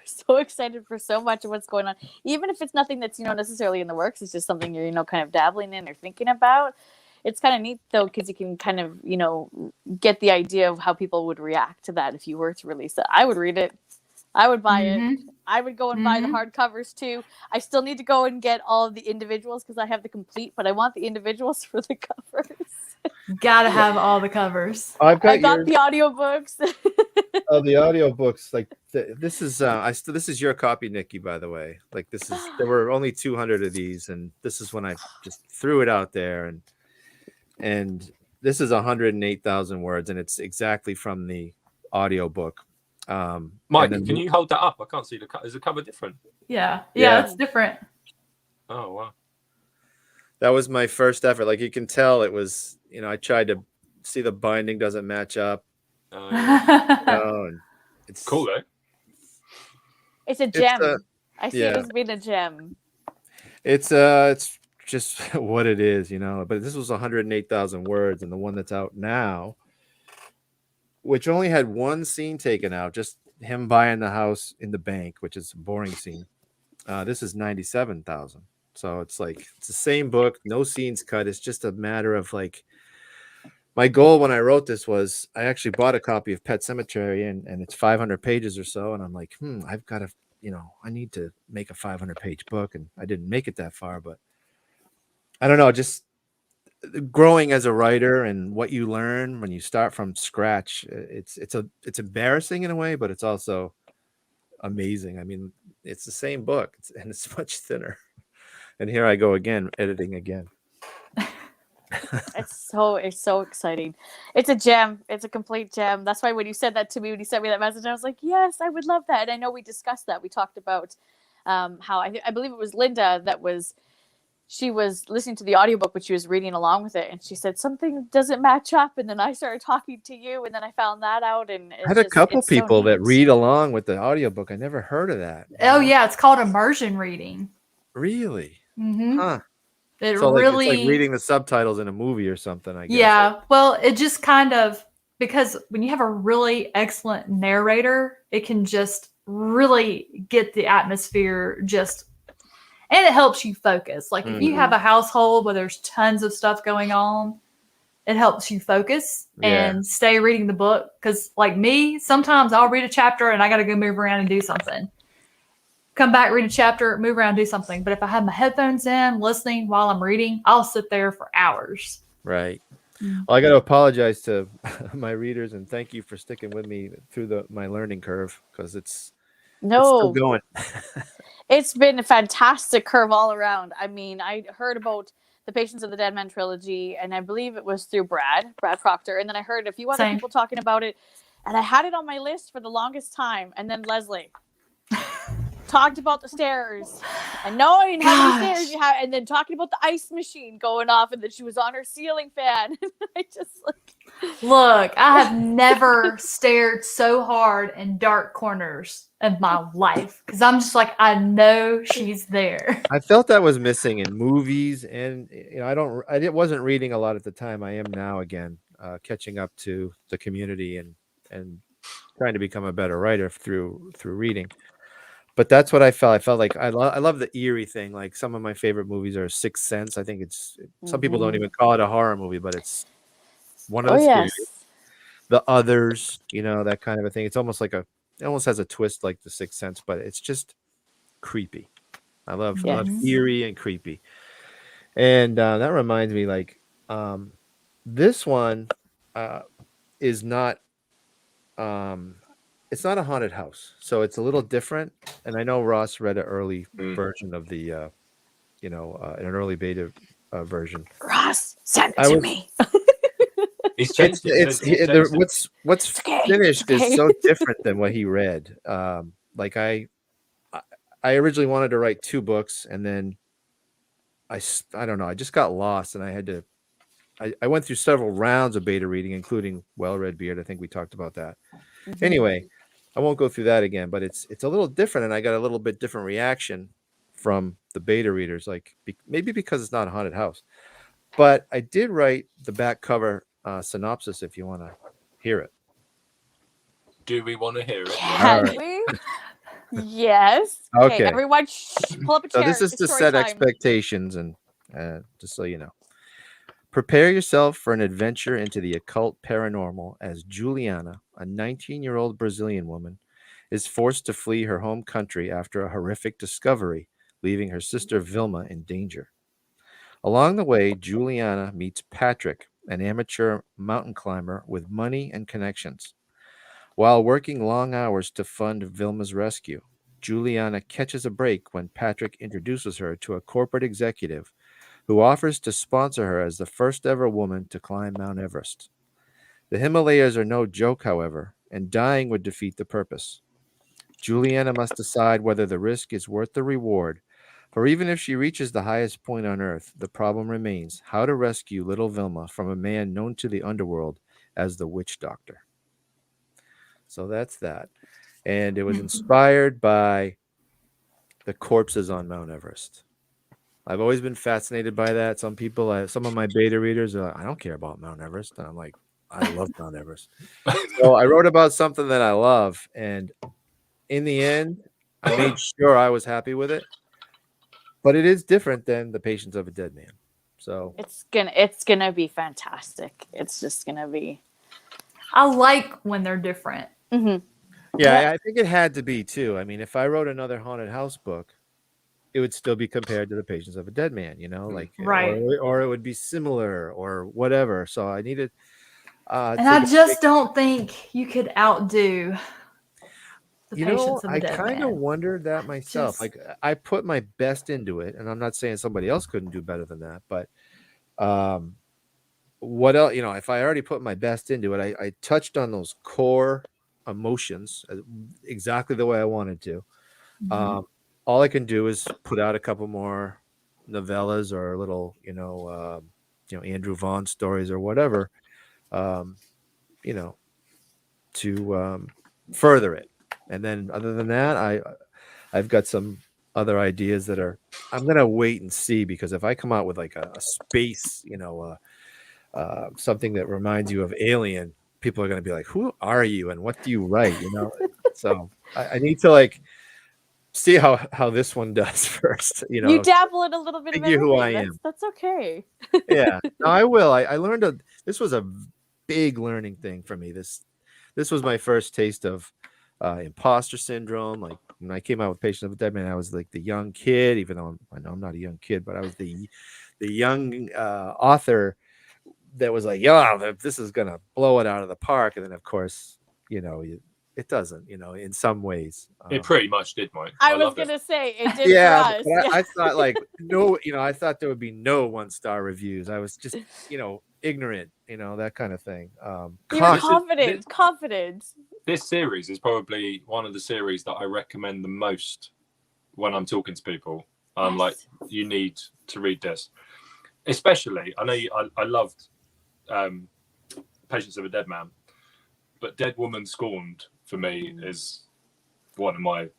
so excited for so much of what's going on, even if it's nothing that's necessarily in the works. It's just something you're kind of dabbling in or thinking about. It's kind of neat though, because you can kind of get the idea of how people would react to that if you were to release it. I would read it. I would buy it. I would go and buy the hardcovers too. I still need to go and get all of the individuals because I have the complete, but I want the individuals for the covers. Gotta have all the covers. I got the audiobooks. Oh, the audiobooks, like this is this is your copy, Nikki, by the way. Like there were only 200 of these, and this is when I just threw it out there, and this is 108,000 words, and it's exactly from the audiobook. Mike, can you hold that up? I can't see the cover. Is the cover different? Yeah, Yeah. it's different. Oh wow. That was my first effort. Like you can tell it was, I tried to see the binding doesn't match up. And it's cool, though. It's a gem. I see it as being a gem. It's just what it is, but this was 108,000 words, and the one that's out now, which only had one scene taken out, just him buying the house in the bank, which is a boring scene. This is 97,000. So it's like it's the same book, no scenes cut. It's just a matter of like my goal when I wrote this was I actually bought a copy of Pet Sematary, and it's 500 pages or so, and I'm like, I've got to, I need to make a 500-page book, and I didn't make it that far, but I don't know, just growing as a writer and what you learn when you start from scratch, it's embarrassing in a way, but it's also amazing. I mean, it's the same book, and it's much thinner. And here I go again, editing again. It's so exciting. It's a gem. It's a complete gem. That's why when you said that to me, when you sent me that message, I was like, yes, I would love that. And I know we discussed that. We talked about how I believe it was Linda she was listening to the audiobook, but she was reading along with it, and she said something doesn't match up, and then I started talking to you, and then I found that out, and I had a couple people that read along with the audiobook. I never heard of that. Oh yeah, it's called immersion reading. Really? Mm-hmm. Huh. It's like reading the subtitles in a movie or something, I guess. Yeah. Well, it just kind of, because when you have a really excellent narrator, it can just really get the atmosphere and it helps you focus. Like if you have a household where there's tons of stuff going on, it helps you focus and stay reading the book. Because like me, sometimes I'll read a chapter and I got to go move around and do something. Come back, read a chapter, move around, do something. But if I have my headphones in, listening while I'm reading, I'll sit there for hours. Right. Well, I got to apologize to my readers and thank you for sticking with me through my learning curve, because it's still going. It's been a fantastic curve all around. I mean, I heard about the Patience of the Dead Man trilogy, and I believe it was through Brad Proctor, and then I heard a few other people talking about it, and I had it on my list for the longest time, and then Lezlie talked about the stairs and knowing how many stairs you have, and then talking about the ice machine going off, and that she was on her ceiling fan. I just look, I have never stared so hard in dark corners of my life, because I'm just like, I know she's there. I felt that was missing in movies, and I wasn't reading a lot at the time. I am now again, catching up to the community and trying to become a better writer through reading. But that's what I felt. I felt like I love the eerie thing. Like some of my favorite movies are Sixth Sense. I think some people don't even call it a horror movie, but it's one of the scariest. The Others, that kind of a thing. It's almost like it almost has a twist like the Sixth Sense, but it's just creepy. I love eerie and creepy. And that reminds me, like this one is not. It's not a haunted house, so it's a little different. And I know Ross read an early version of the, an early beta version. Ross, send it to me. He's changed it. What's finished is so different than what he read. Like I originally wanted to write 2 books, and then I don't know. I just got lost, and I had to. I went through several rounds of beta reading, including Well Red Beard. I think we talked about that. Anyway, I won't go through that again, but it's a little different, and I got a little bit different reaction from the beta readers, like maybe because it's not a haunted house. But I did write the back cover synopsis if you want to hear it. Do we want to hear it? Can we? Yes. Okay. Everyone, pull up a chair. So this is to set expectations, and just so you know. Prepare yourself for an adventure into the occult paranormal as Juliana, a 19-year-old Brazilian woman, is forced to flee her home country after a horrific discovery, leaving her sister Vilma in danger. Along the way, Juliana meets Patrick, an amateur mountain climber with money and connections. While working long hours to fund Vilma's rescue, Juliana catches a break when Patrick introduces her to a corporate executive who offers to sponsor her as the first ever woman to climb Mount Everest. The Himalayas are no joke, however, and dying would defeat the purpose. Juliana must decide whether the risk is worth the reward, for even if she reaches the highest point on Earth, the problem remains how to rescue little Vilma from a man known to the underworld as the Witch Doctor. So that's that. And it was inspired by the corpses on Mount Everest. I've always been fascinated by that. Some people, some of my beta readers are like, I don't care about Mount Everest. And I'm like, I love Mount Everest. So I wrote about something that I love. And in the end, I made sure I was happy with it. But it is different than The Patience of a Dead Man. So it's gonna be fantastic. It's just gonna be. I like when they're different. Mm-hmm. Yeah, I think it had to be too. I mean, if I wrote another haunted house book, it would still be compared to The Patience of a Dead Man, you know, like right, or it would be similar or whatever. So I needed. And I just don't think you could outdo. You know, I kind of wondered that myself. Like, I put my best into it, and I'm not saying somebody else couldn't do better than that, but what else? You know, if I already put my best into it, I touched on those core emotions exactly the way I wanted to. Mm-hmm. All I can do is put out a couple more novellas or little, Andrew Vaughn stories or whatever, to further it. And then other than that, I've got some other ideas that I'm going to wait and see, because if I come out with like a space, something that reminds you of Alien, people are going to be like, who are you? And what do you write? So I need to like see how this one does first. You dabble in a little bit of everything. Who I am. That's okay. Yeah, no, I will. I learned this was a big learning thing for me. This was my first taste of imposter syndrome. Like when I came out with Patient of a Dead Man, I was like the young kid, even though I know I'm not a young kid, but I was the young author that was like, yeah, this is gonna blow it out of the park. And then of course, it doesn't, in some ways. It pretty much did, Mike. I was gonna say it did. Yeah, for us. I thought like no, I thought there would be no 1-star reviews. I was just, ignorant, that kind of thing. You were confident. This series is probably one of the series that I recommend the most when I'm talking to people. I'm like, you need to read this. Especially, I know I loved Patience of a Dead Man, but Dead Woman Scorned for me is one of my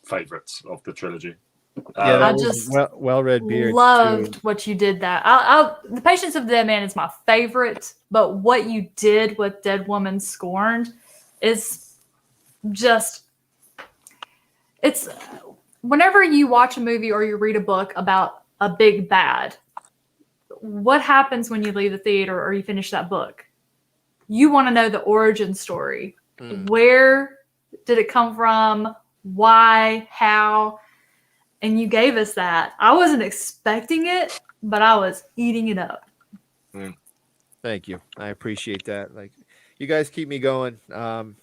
favorites of the trilogy. I just well-read beard. Loved what you did. That The Patience of the Dead Man is my favorite, but what you did with Dead Woman Scorned is just, it's whenever you watch a movie or you read a book about a big bad, what happens when you leave the theater or you finish that book? You want to know the origin story. Where did it come from? Why? How? And you gave us that. I wasn't expecting it, but I was eating it up. Thank you. I appreciate that. Like, you guys keep me going. Not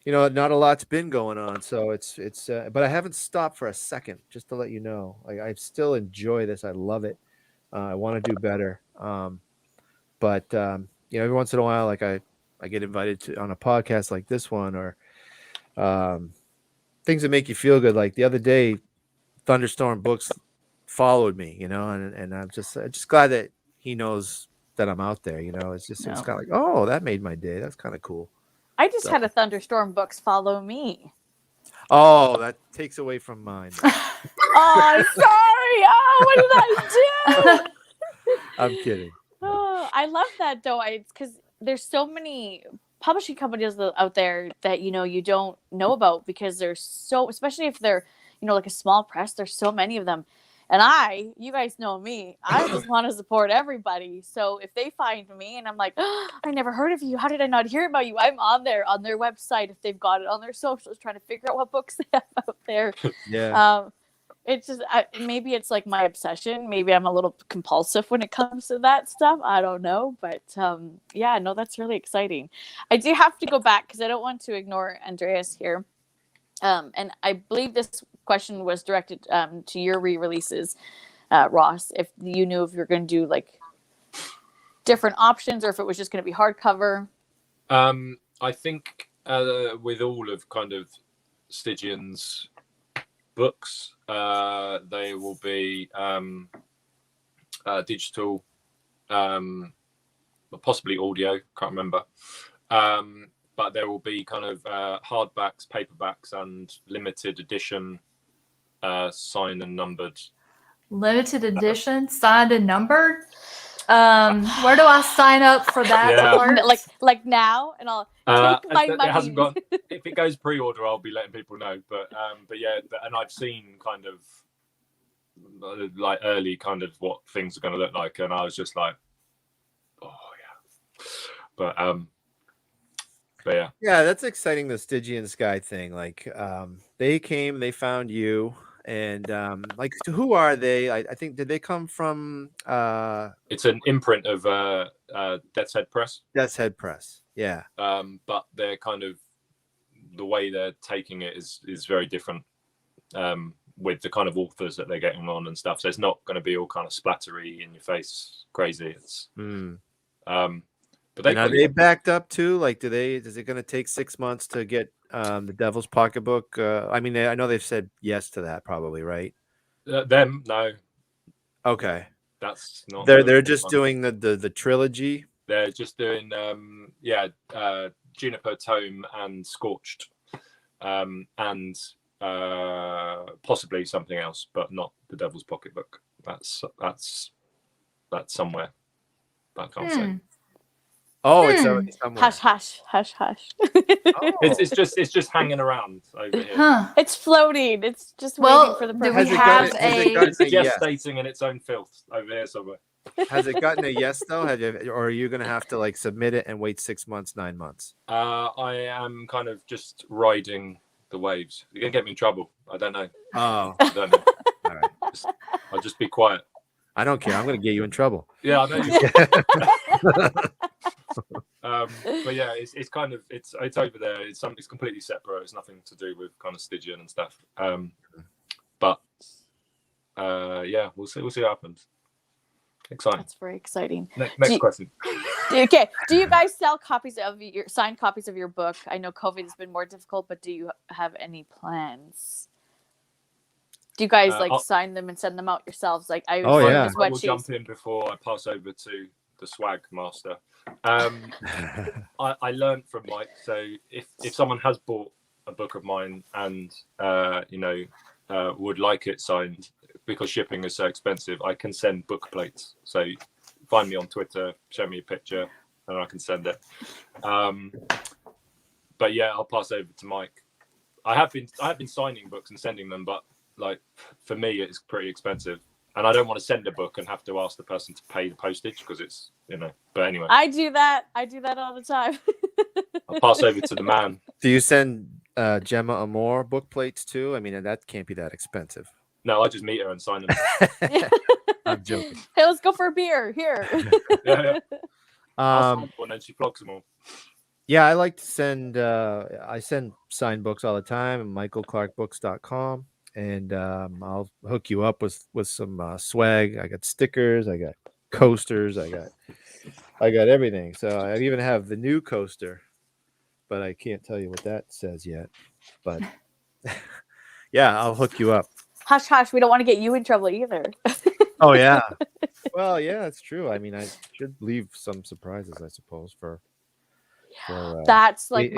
a lot's been going on, so it's but I haven't stopped for a second, just to let you know. Like, I still enjoy this. I love it. I want to do better. But every once in a while, like I get invited on a podcast like this one, or things that make you feel good. Like the other day, Thunderstorm Books followed me, and I'm just glad that he knows that I'm out there. It's just it's kind of like, oh, that made my day. That's kind of cool. I just had a Thunderstorm Books follow me. Oh, that takes away from mine. Oh, sorry. Oh, what did I do? I'm kidding. Oh, I love that though. It's because there's so many publishing companies out there that you don't know about, because there's so, especially if they're like a small press, there's so many of them. And you guys know me, I just want to support everybody. So if they find me and I'm like, oh, I never heard of you, how did I not hear about you? I'm on their website, if they've got it on their socials, trying to figure out what books they have out there. Yeah. It's just maybe it's like my obsession. Maybe I'm a little compulsive when it comes to that stuff. I don't know, but yeah, no, that's really exciting. I do have to go back because I don't want to ignore Andreas here. And I believe this question was directed to your re-releases, Ross. If you knew if you're going to do like different options or if it was just going to be hardcover. I think with all of kind of Stygian's books, they will be digital, possibly audio, can't remember. But there will be kind of hardbacks, paperbacks, and limited edition signed and numbered. Limited edition, signed and numbered. Where do I sign up for that? Yeah. alert? Like now, and I'll take my money. It hasn't gone. If it goes pre-order, I'll be letting people know. But yeah, and I've seen kind of like early kind of what things are going to look like, and I was just like, oh yeah. But yeah. Yeah, that's exciting. The Stygian Sky thing. Like, they came, they found you, and like, who are they? I think did they come from? It's an imprint of Death's Head Press. Death's Head Press. Yeah. But they're kind of the way they're taking it is very different. With the kind of authors that they're getting on and stuff, so it's not going to be all kind of splattery in your face, crazy. It's but are they backed up too? Like, is it going to take 6 months to get the Devil's Pocketbook? I mean, I know they've said yes to that, probably, right? Them, no. Okay, that's not. They're just doing the trilogy. They're just doing Juniper Tome and Scorched, and possibly something else, but not the Devil's Pocketbook. That's somewhere. I can't say. Oh, it's already somewhere. Hush, hush, hush, hush. Oh. It's just hanging around over here. Huh. It's floating. It's just Well, waiting for the do perfect. we have It's yes. gestating in its own filth over here somewhere. Has it gotten a yes though? Or are you going to have to like submit it and wait 6 months, 9 months? I am kind of just riding the waves. You're gonna get me in trouble. I don't know. Oh, I don't know. all right. I'll just be quiet. I don't care. I'm going to get you in trouble. Yeah, I know. But yeah, it's kind of it's over there. It's completely separate. It's nothing to do with kind of Stygian and stuff. But yeah, we'll see what happens. Exciting. That's very exciting. Next question. Okay. Do you guys sell copies of your signed copies of your book? I know COVID has been more difficult, but do you have any plans? Do you guys sign them and send them out yourselves? Like I will jump in before I pass over to the swag master. I learned from Mike. So if someone has bought a book of mine and would like it signed, because shipping is so expensive, I can send book plates. So find me on Twitter, show me a picture, and I can send it. But yeah, I'll pass over to Mike. I have been signing books and sending them, but like for me, it's pretty expensive, and I don't want to send a book and have to ask the person to pay the postage because it's But anyway, I do that all the time. I'll pass over to the man. Do you send Gemma Amore book plates too? I mean, that can't be that expensive. No, I just meet her and sign them. I'm joking. Hey, let's go for a beer here. Yeah. And then she flogs them all. Yeah, I like to send. I send signed books all the time. MichaelClarkBooks.com. And I'll hook you up with some swag. I got stickers, I got coasters, I got everything. So I even have the new coaster, but I can't tell you what that says yet. But yeah, I'll hook you up. Hush, hush. We don't want to get you in trouble either. Oh yeah. Well, yeah, that's true. I mean, I should leave some surprises, I suppose. That's like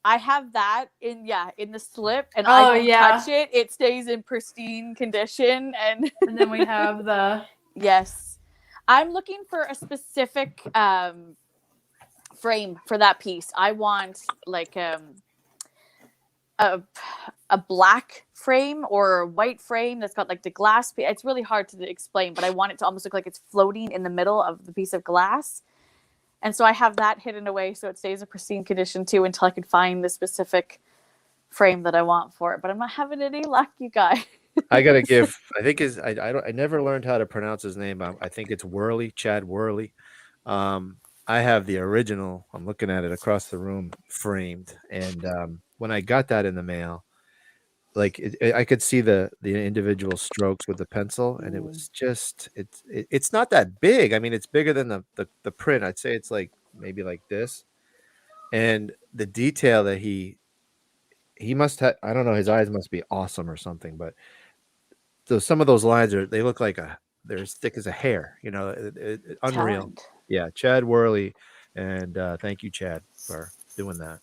I have that in the slip, and I don't touch it. It stays in pristine condition, and then we have the yes. I'm looking for a specific frame for that piece. I want like a black frame or a white frame that's got like the glass. It's really hard to explain, but I want it to almost look like it's floating in the middle of the piece of glass. And so I have that hidden away so it stays in pristine condition too until I can find the specific frame that I want for it, but I'm not having any luck, you guys. I gotta give. I think I never learned how to pronounce his name. I think it's Worley, Chad Worley. I have the original. I'm looking at it across the room, framed. And when I got that in the mail, like I could see the individual strokes with the pencil, and it was just it's not that big. I mean, it's bigger than the print. I'd say it's like maybe like this, and the detail that he must have. I don't know. His eyes must be awesome or something, but. So some of those lines they look like they're as thick as a hair, unreal. Talent. Yeah, Chad Worley, and thank you, Chad, for doing that.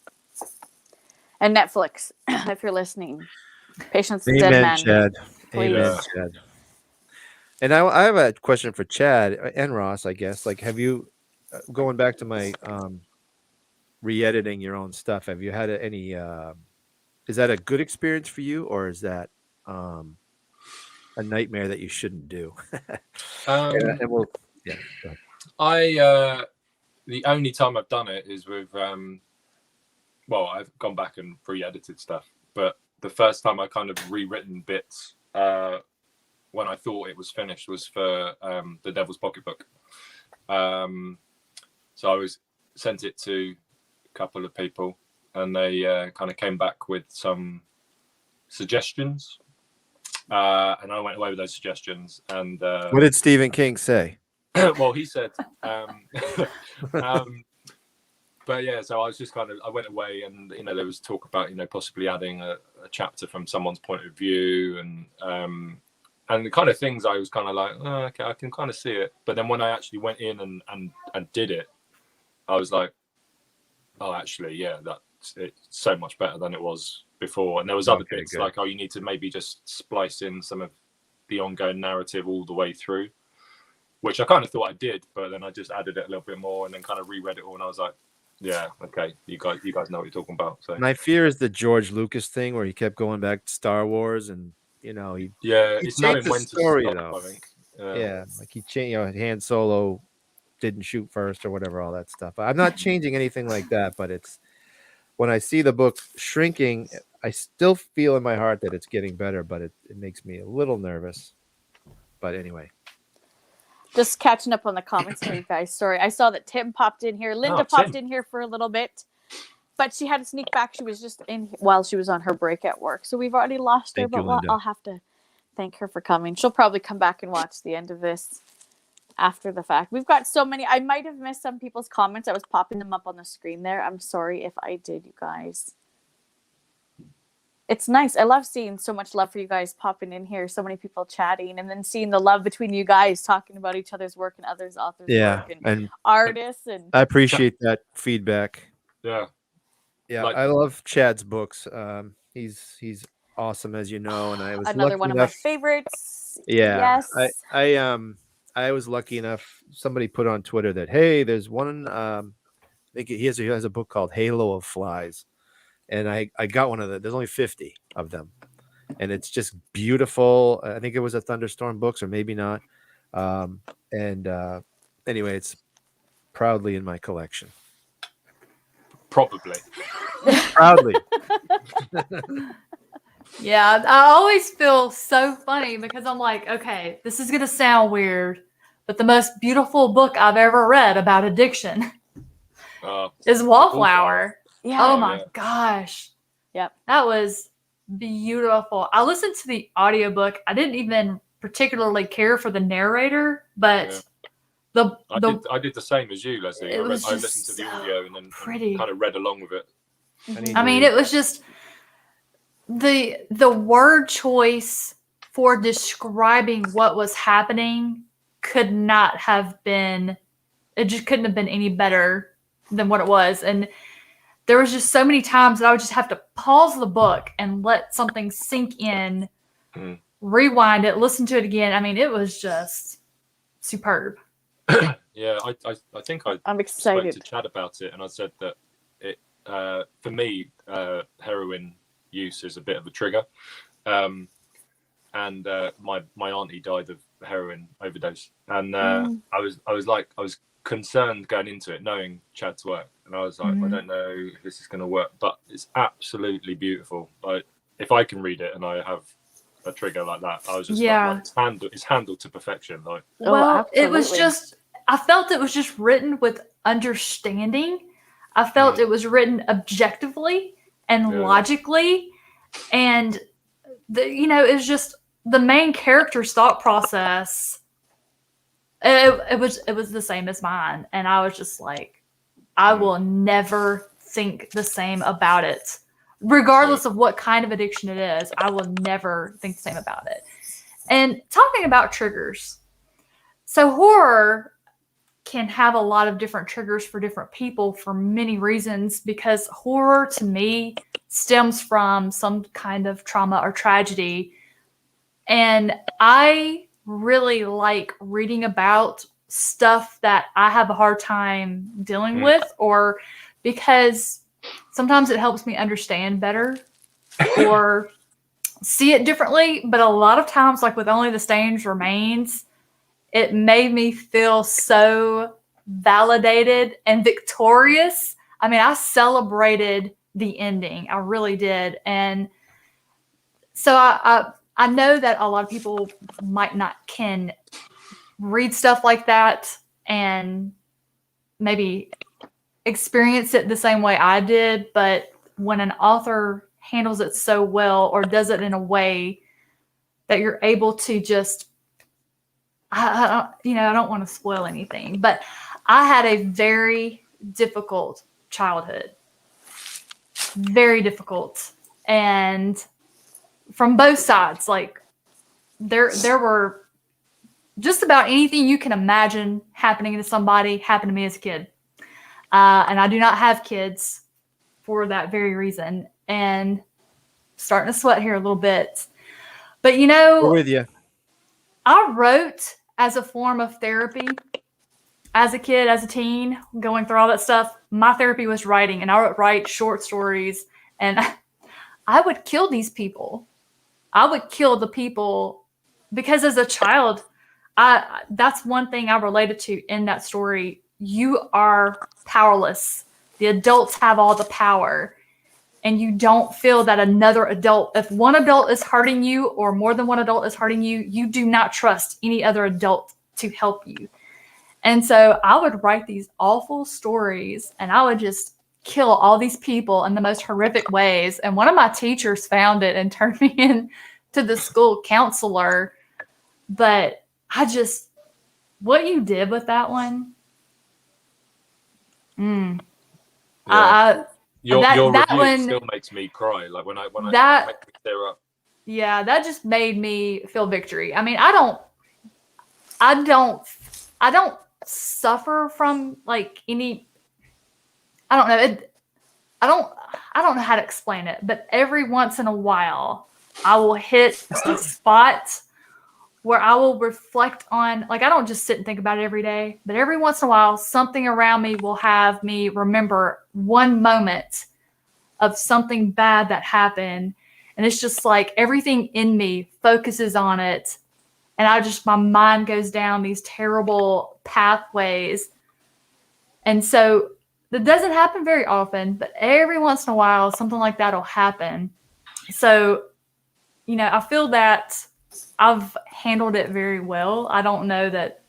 And Netflix, if you're listening, Patience is Amen, Dead Man. Chad. Please. Amen, Chad. And I have a question for Chad and Ross, I guess. Like, have you, going back to my re-editing your own stuff, have you had any, is that a good experience for you, or is that a nightmare that you shouldn't do? And we'll, yeah. The only time I've done it is with well, I've gone back and re-edited stuff, but the first time I kind of rewritten bits when I thought it was finished was for The Devil's Pocketbook. So I sent it to a couple of people, and they kind of came back with some suggestions. And I went away with those suggestions. And what did Stephen King say? Well, he said, but yeah, so I was just I went away, and there was talk about possibly adding a chapter from someone's point of view, and the kind of things I was kind of like, oh, okay, I can kind of see it. But then when I actually went in and did it, I was like, oh, actually, yeah, it's so much better than it was before. And there was other bits good. Like, oh, you need to maybe just splice in some of the ongoing narrative all the way through, which I kind of thought I did, but then I just added it a little bit more and then kind of reread it all, and I was like, yeah, okay, you guys know what you're talking about. So my fear is the George Lucas thing where he kept going back to Star Wars, and he it's knowing when to story, stop, though. I think. Yeah, like he changed, Han Solo didn't shoot first or whatever, all that stuff. I'm not changing anything like that, but it's when I see the book shrinking, I still feel in my heart that it's getting better, but it makes me a little nervous. But anyway. Just catching up on the comments here, you guys. Sorry, I saw that Tim popped in here. Linda popped in here for a little bit, but she had to sneak back. She was just in while she was on her break at work, so we've already lost her. But I'll have to thank her for coming. She'll probably come back and watch the end of this after the fact. We've got so many. I might have missed some people's comments. I was popping them up on the screen there. I'm sorry if I did, you guys. It's nice. I love seeing so much love for you guys popping in here, so many people chatting, and then seeing the love between you guys talking about each other's work and others' authors' work and artists. And I appreciate that feedback. Yeah. I love Chad's books. He's awesome, as you know, and I was another one of my favorites. Yeah. Yes. I was lucky enough. Somebody put on Twitter that, hey, there's one. I think he has a book called Halo of Flies. And I got one of them. There's only 50 of them. And it's just beautiful. I think it was a Thunderstorm Books, or maybe not. Anyway, it's proudly in my collection. Probably. Proudly. Yeah, I always feel so funny because I'm like, okay, this is going to sound weird, but the most beautiful book I've ever read about addiction is Wallflower. Yeah. Oh my gosh. Yep. That was beautiful. I listened to the audiobook. I didn't even particularly care for the narrator, but I did the same as you, Lezlie. I listened to the audio and then kind of read along with it. I mean, it was just the word choice for describing what was happening could not have been, it just couldn't have been any better than what it was. And there was just so many times that I would just have to pause the book and let something sink in, rewind it, listen to it again. I mean, it was just superb. Yeah, I think I'm excited. Spoke to Chad about it, and I said that it for me, heroin use is a bit of a trigger. And my auntie died of heroin overdose, and I was concerned going into it, knowing Chad's work, and I was like, I don't know if this is going to work, but it's absolutely beautiful. Like, if I can read it and I have a trigger like that, I was just like, it's handled to perfection. Like, well, it was just, I felt it was just written with understanding. I felt it was written objectively and logically, and it was just the main character's thought process. It was the same as mine, and I was just like, I will never think the same about it, regardless of what kind of addiction it is. I will never think the same about it. And talking about triggers, so horror can have a lot of different triggers for different people for many reasons, because horror to me stems from some kind of trauma or tragedy, and I really like reading about stuff that I have a hard time dealing with, or because sometimes it helps me understand better or see it differently. But a lot of times, like with Only the Stains Remains, it made me feel so validated and victorious. I mean, I celebrated the ending. I really did. And so I know that a lot of people can read stuff like that and maybe experience it the same way I did, but when an author handles it so well, or does it in a way that you're able to just, I don't want to spoil anything, but I had a very difficult childhood, very difficult, and from both sides. Like there were just about anything you can imagine happening to somebody happened to me as a kid. And I do not have kids for that very reason. And starting to sweat here a little bit. But we're with you. I wrote as a form of therapy. As a kid, as a teen, going through all that stuff, my therapy was writing, and I would write short stories, and I would kill these people. I would kill the people because as a child, that's one thing I related to in that story. You are powerless. The adults have all the power, and you don't feel that another adult, if one adult is hurting you or more than one adult is hurting you, you do not trust any other adult to help you. And so I would write these awful stories, and I would just kill all these people in the most horrific ways. And one of my teachers found it and turned me into the school counselor. But what you did with that one. Your that review one still makes me cry. Like when I tear up. Yeah, that just made me feel victory. I mean, I don't suffer from like any, I don't know. I don't know how to explain it, but every once in a while I will hit a spot where I will reflect on, like, I don't just sit and think about it every day, but every once in a while, something around me will have me remember one moment of something bad that happened. And it's just like everything in me focuses on it. And my mind goes down these terrible pathways. And so that doesn't happen very often, but every once in a while, something like that will happen. So, I feel that I've handled it very well. I don't know that.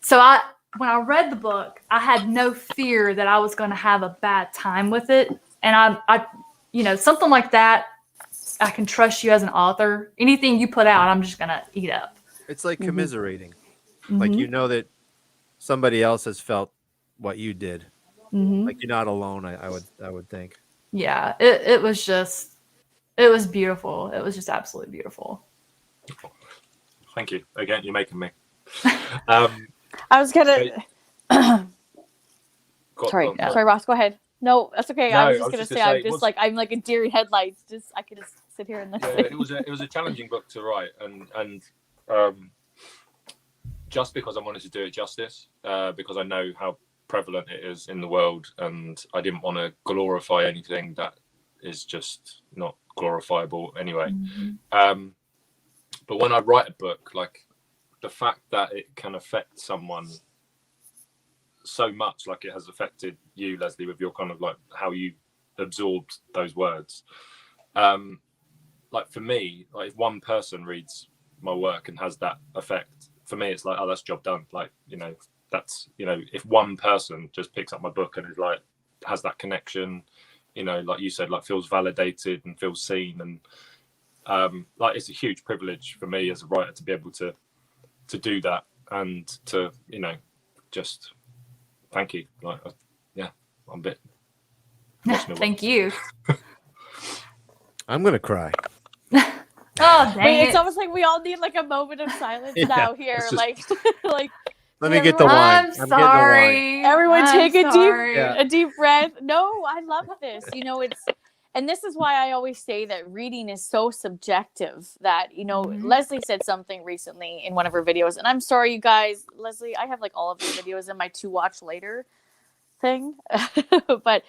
So when I read the book, I had no fear that I was going to have a bad time with it. And I something like that, I can trust you as an author. Anything you put out, I'm just going to eat up. It's like commiserating. Like, that somebody else has felt what you did. Like, you're not alone. I would think. Yeah, it was beautiful. It was just absolutely beautiful. Thank you. Again, you're making me. I was gonna. Sorry, Ross. Go ahead. No, that's okay. No, I was just gonna say I'm like a deer in headlights. I could just sit here and listen. Yeah, it was a challenging book to write, and just because I wanted to do it justice, because I know how prevalent it is in the world, and I didn't want to glorify anything that is just not glorifiable anyway. But when I write a book, like the fact that it can affect someone so much like it has affected you, Lezlie, with your kind of like how you absorbed those words. Like for me, like if one person reads my work and has that effect, for me it's like, oh, that's job done. Like, you know, that's, you know, if one person just picks up my book and is like, has that connection, you know, like you said, like feels validated and feels seen, and like it's a huge privilege for me as a writer to be able to do that, and to, you know, just thank you. Like, yeah, I'm a bit emotional. Thank you. I'm gonna cry. Oh, dang Wait, it. it's almost like we all need like a moment of silence now here. It's just- Like, like Let me get the wine. I'm getting the wine. sorry. everyone I'm take a sorry. Yeah. deep breath. No, I love this. You know, and this is why I always say that reading is so subjective that, you know, Mhm. Lezlie said something recently in one of her videos, and I'm sorry, you guys, Lezlie, I have like all of your videos in my to watch later thing. But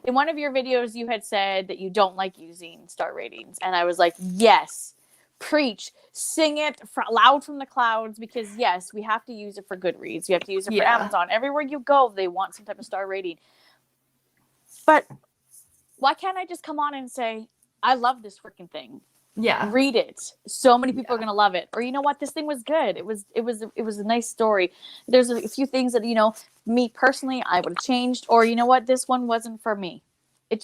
in one of your videos, you had said that you don't like using star ratings. And I was like, yes, preach, sing it loud from the clouds, because yes, we have to use it for Goodreads. We have to use it for Yeah. Amazon. Everywhere you go, they want some type of star rating. But why can't I just come on and say, I love this freaking thing. Yeah. Read it. So many people Yeah. are going to love it. Or, you know what? This thing was good. It was a nice story. There's a few things that, you know, me personally, I would have changed. Or, you know what? This one wasn't for me. It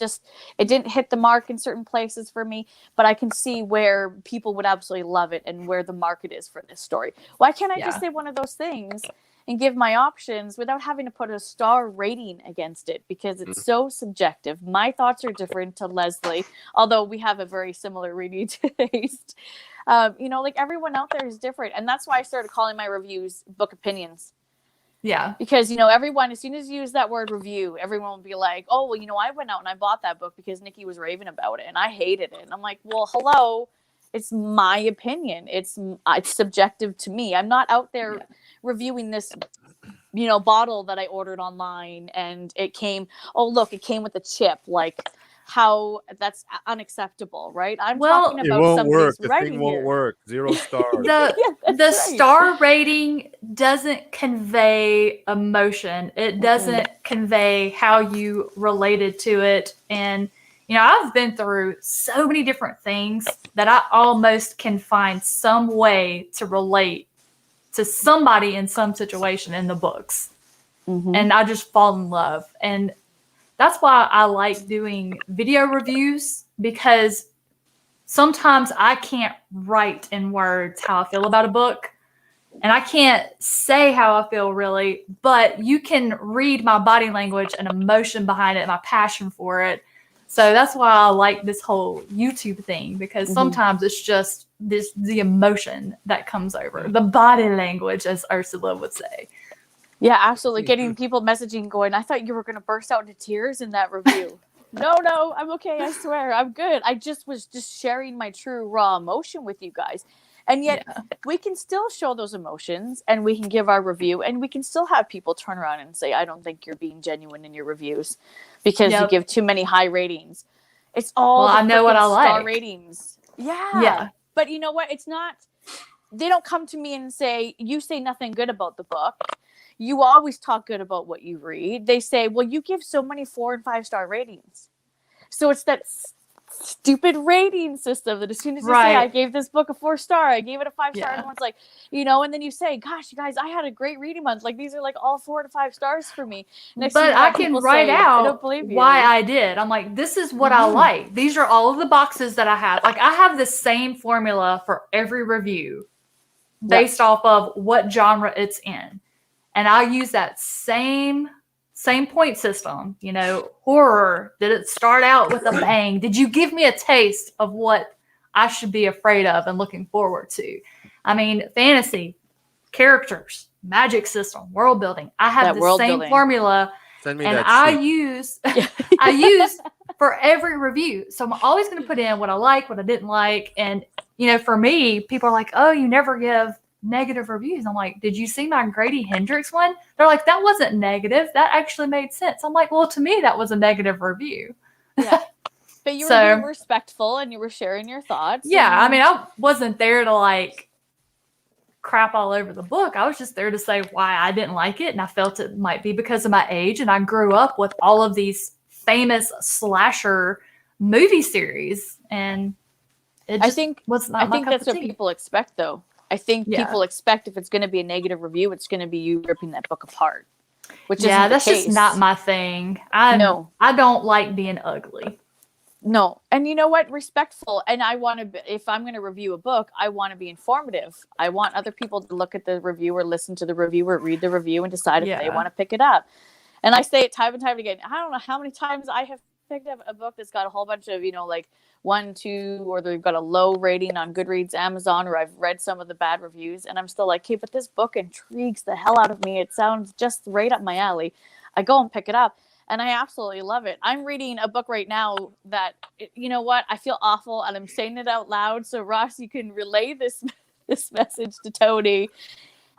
didn't hit the mark in certain places for me, but I can see where people would absolutely love it and where the market is for this story. Why can't I just say one of those things and give my options without having to put a star rating against it? Because it's so subjective. My thoughts are different to Lezlie, although we have a very similar reading taste. You know, like everyone out there is different. And that's why I started calling my reviews book opinions. Yeah. Because, you know, everyone, as soon as you use that word review, everyone will be like, oh, well, you know, I went out and I bought that book because Nikki was raving about it and I hated it. And I'm like, well, hello, it's my opinion. It's subjective to me. I'm not out there reviewing this, you know, bottle that I ordered online and it came, oh, look, it came with a chip. Like, how that's unacceptable, right? I'm talking It about won't somebody's work. The writing thing won't here. work. 0 stars. The that's the right. star rating doesn't convey emotion. It doesn't convey how you related to it. And, you know, I've been through so many different things that I almost can find some way to relate to somebody in some situation in the books. And I just fall in love. And that's why I like doing video reviews, because sometimes I can't write in words how I feel about a book, and I can't say how I feel really, but you can read my body language and emotion behind it and my passion for it. So that's why I like this whole YouTube thing, because sometimes it's just the emotion that comes over, the body language, as Ursula would say. Yeah, absolutely. Getting people messaging going, I thought you were going to burst out into tears in that review. No, I'm okay. I swear. I'm good. I was just sharing my true raw emotion with you guys. And yet we can still show those emotions and we can give our review and we can still have people turn around and say, I don't think you're being genuine in your reviews because you give too many high ratings. It's all I know what I star like. ratings. Yeah. But you know what? It's not, they don't come to me and say, you say nothing good about the book. You always talk good about what you read. They say, well, you give so many 4 and 5 star ratings. So it's that stupid rating system that as soon as you say, I gave this book a 4 star, I gave it a 5 star, everyone's like, you know, and then you say, gosh, you guys, I had a great reading month. Like, these are like all 4 to 5 stars for me. Next But I can write out why I did. I'm like, this is what I like. These are all of the boxes that I have. Like, I have the same formula for every review based off of what genre it's in. And I use that same point system, you know, horror. Did it start out with a bang? Did you give me a taste of what I should be afraid of and looking forward to? I mean, fantasy, characters, magic system, world building. I have the same formula, and I use for every review. So I'm always going to put in what I like, what I didn't like. And, you know, for me, people are like, oh, you never give negative reviews. I'm like, did you see my Grady Hendrix one? They're like, that wasn't negative. That actually made sense. I'm like, well, to me, that was a negative review. Yeah. But you were being respectful and you were sharing your thoughts. Yeah. I mean, I wasn't there to like crap all over the book. I was just there to say why I didn't like it, and I felt it might be because of my age, and I grew up with all of these famous slasher movie series, and it just was not my cup that's of what tea. people expect, though. I think people expect if it's going to be a negative review, it's going to be you ripping that book apart. Which that's just not my thing. I don't like being ugly. No. And you know what? Respectful. And I want to, if I'm going to review a book, I want to be informative. I want other people to look at the review or listen to the review or read the review and decide if they want to pick it up. And I say it time and time again. I don't know how many times I have picked up a book that's got a whole bunch of, 1, 2, or they've got a low rating on Goodreads, Amazon, or I've read some of the bad reviews. And I'm still like, hey, but this book intrigues the hell out of me. It sounds just right up my alley. I go and pick it up. And I absolutely love it. I'm reading a book right now that, you know what? I feel awful and I'm saying it out loud. So Ross, you can relay this message to Tony.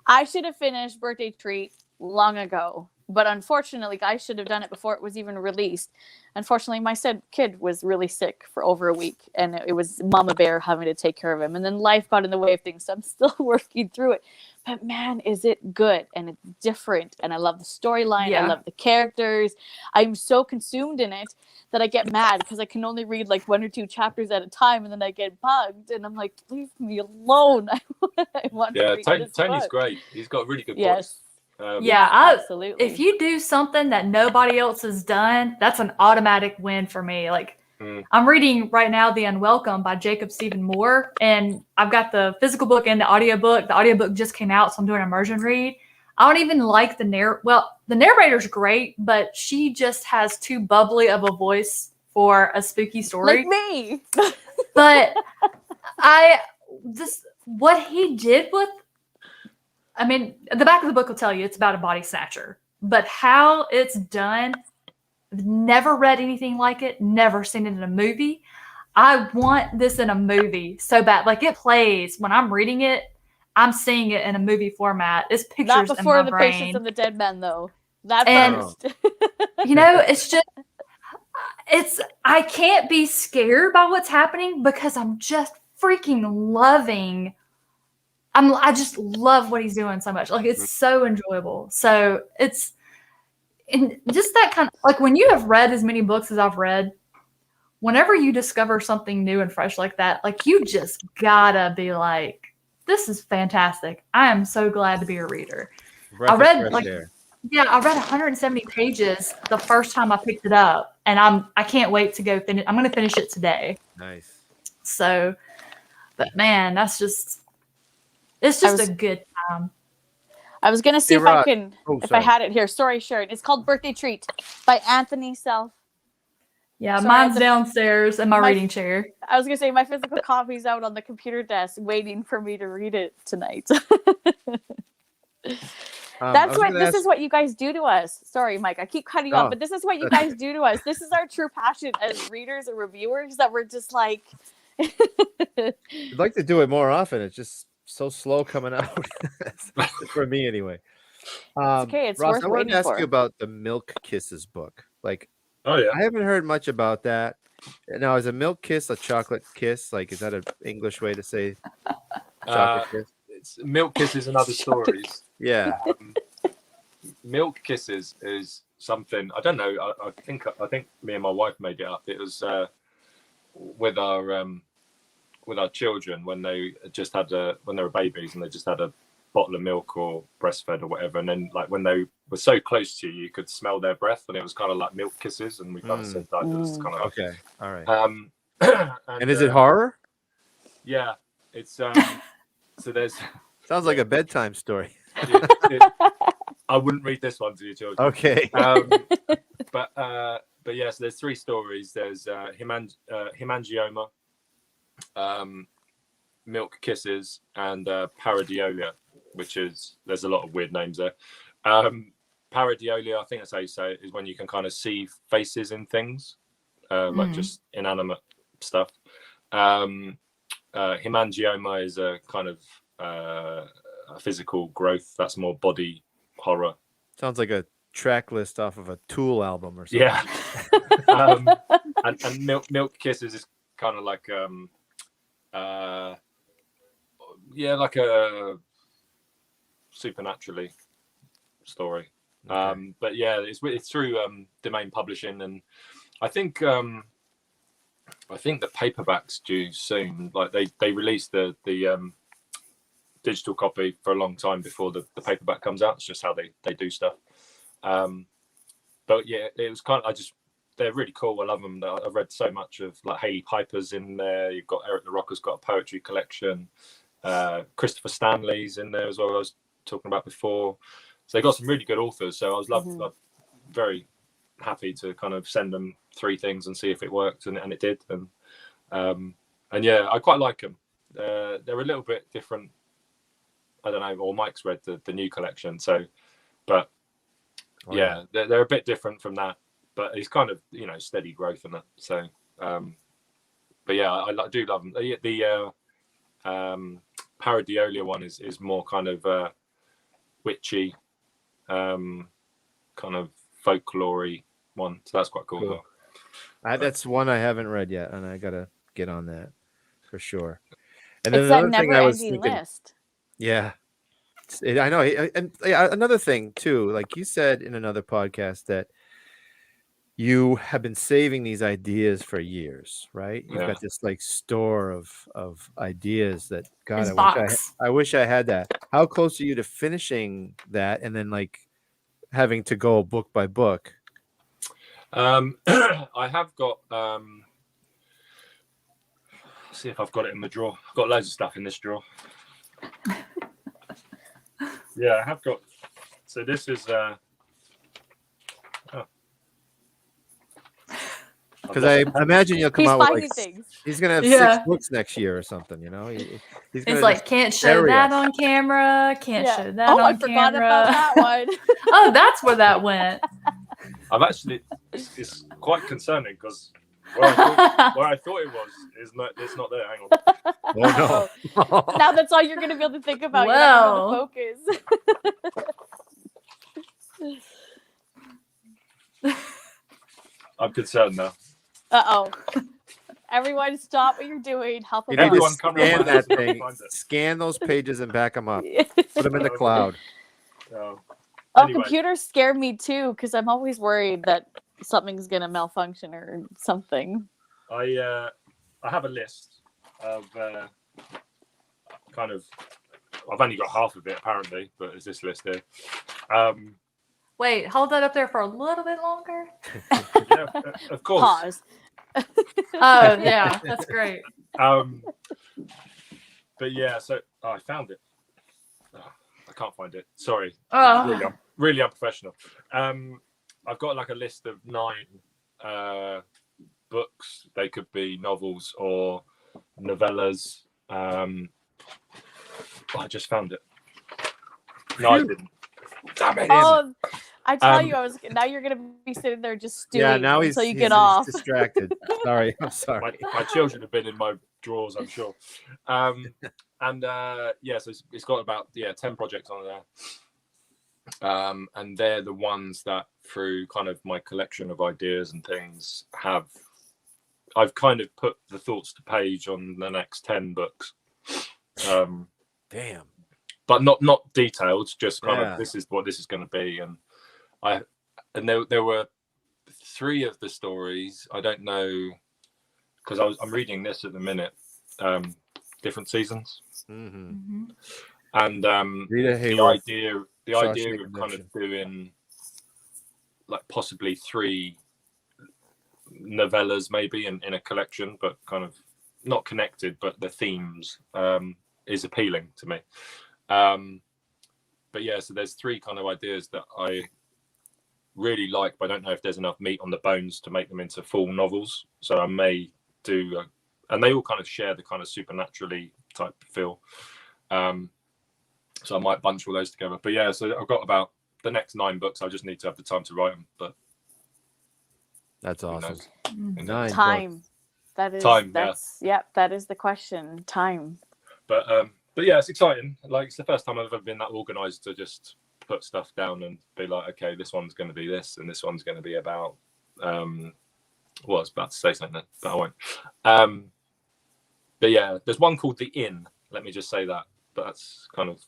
I should have finished Birthday Treat long ago. But unfortunately, I should have done it before it was even released. Unfortunately, my said kid was really sick for over a week. And it was Mama Bear having to take care of him. And then life got in the way of things. So I'm still working through it. But man, is it good. And it's different. And I love the storyline. Yeah. I love the characters. I'm so consumed in it that I get mad because I can only read like 1 or 2 chapters at a time. And then I get bugged. And I'm like, leave me alone. I want to read this Tony's book. Great. He's got really good voice. Absolutely. If you do something that nobody else has done, that's an automatic win for me. Like I'm reading right now The Unwelcome by Jacob Stephen Moore, and I've got the physical book and the audiobook. The audiobook just came out, so I'm doing an immersion read. I don't even like the narrator's great, but she just has too bubbly of a voice for a spooky story. Like me. But what he did with, I mean, the back of the book will tell you it's about a body snatcher, but how it's done, I've never read anything like it, never seen it in a movie. I want this in a movie so bad. Like it plays when I'm reading it, I'm seeing it in a movie format. It's pictures Not before in my the brain. Patience of the Dead Men, though. That first. It's just, I can't be scared by what's happening because I'm just freaking loving. I just love what he's doing so much. Like it's so enjoyable. So it's just that kind of like when you have read as many books as I've read, whenever you discover something new and fresh like that, like you just gotta be like, this is fantastic. I am so glad to be a reader. I read 170 pages the first time I picked it up, and I can't wait to go finish. I'm going to finish it today. Nice. So, but man, it's just a good time. I was going to see if I can, if I had it here. Sorry, Sharon. It's called Birthday Treat by Anthony Self. Yeah, mine's downstairs in my reading chair. I was going to say my physical copy's out on the computer desk waiting for me to read it tonight. This is what you guys do to us. Sorry, Mike, I keep cutting you off, but this is what you guys do to us. This is our true passion as readers and reviewers, that we're just like... I'd like to do it more often. It's just so slow coming out. For me, anyway. It's okay. It's Ross, worth I wanted to ask for. you about the Milk Kisses book. Like, oh yeah, I haven't heard much about that. Now, is a milk kiss a chocolate kiss? Like, is that an English way to say chocolate kiss? Milk Kisses and Other Stories. Yeah. Milk Kisses is something, I don't know. I think me and my wife made it up. It was with our children when they just had when they were babies and they just had a bottle of milk or breastfed or whatever, and then like when they were so close to you, you could smell their breath, and it was kind of like milk kisses, and we kind of said that was kind of okay. All right. And is it horror? Yeah, it's so there's sounds like a bedtime story. I wouldn't read this one to your children. Okay. But yes, there's 3 stories. There's hemangioma, milk kisses, and pareidolia, which is, there's a lot of weird names there. Pareidolia, I think that's how you say it, is when you can kind of see faces in things, like just inanimate stuff. Hemangioma is a kind of a physical growth. That's more body horror. Sounds like a track list off of a Tool album or something. Yeah. And milk kisses is kind of like like a supernaturally story. Okay. But yeah, it's through Domain Publishing, and I think the paperback's due soon. Like they released the digital copy for a long time before the paperback comes out. It's just how they do stuff. But yeah, it was kind of, they're really cool. I love them. I've read so much of, like, Hayley Piper's in there. You've got Eric the Rocker's got a poetry collection. Christopher Stanley's in there as well, I was talking about before. So they got some really good authors. So I was very happy to kind of send them 3 things and see if it worked, and it did. And yeah, I quite like them. They're a little bit different. I don't know, or Mike's read the new collection, so, but yeah, they're a bit different from that, but it's kind of, steady growth in that. So, but yeah, I do love them. The Paradiolia one is more kind of witchy, kind of folklore-y one, so that's quite cool. That's one I haven't read yet, and I gotta get on that for sure. And then It's that another thing I was never-ending thinking, list. yeah, I know. And another thing too, like you said in another podcast, that you have been saving these ideas for years, right? You've got this like store of ideas that, God, I wish I had that. How close are you to finishing that, and then like having to go book by book? I have got. See if I've got it in the drawer. I've got loads of stuff in this drawer. Yeah, I have got. So this is. Because I imagine you'll come out with like things. He's gonna have 6 books next year or something. He's it's like, can't show that on camera. Can't show that on camera. I forgot about that one. Oh, that's where that went. I've actually. It's quite concerning because where I thought it was it's not there. Hang on. Oh no! Now that's all you're gonna be able to think about. Well. You're not gonna focus. I'm concerned now. Everyone, stop what you're doing. Help You them need to out. scan that thing. Scan those pages and back them up. Put them in the cloud. Anyway. Computers scare me too, because I'm always worried that something's gonna malfunction or something. I have a list of kind of. I've only got half of it apparently, but it's this list here. Wait, hold that up there for a little bit longer. Yeah, of course. Pause. Oh yeah, that's great. But yeah, so I found it. I can't find it. Sorry. Really unprofessional. I've got like a list of 9 books. They could be novels or novellas. I just found it. No, I didn't. Damn it. I tell you, now you're gonna be sitting there just stewing until you get off. Distracted. Sorry, I'm sorry. My children have been in my drawers, I'm sure. So it's got about 10 projects on there. And they're the ones that, through kind of my collection of ideas and things, I've kind of put the thoughts to page on the next 10 books. Damn. But not detailed, just kind of, this is what this is going to be. And there were 3 of the stories. I don't know, because I'm reading this at the minute. Different seasons. Mm-hmm. And the idea of kind of doing like possibly 3 novellas maybe in a collection, but kind of not connected, but the themes is appealing to me. But yeah, so there's 3 kind of ideas that I really like, but I don't know if there's enough meat on the bones to make them into full novels. So I may do, and they all kind of share the kind of supernaturally type feel. So I might bunch all those together. But yeah, so I've got about the next 9 books. I just need to have the time to write them. But that's awesome. 9 time. Books. That is time. That is the question. Time. But yeah, it's exciting. Like, it's the first time I've ever been that organized to just put stuff down and be like, okay, this one's going to be this, and this one's going to be about. I was about to say something, but I won't. But yeah, there's one called The Inn. Let me just say that. But that's kind of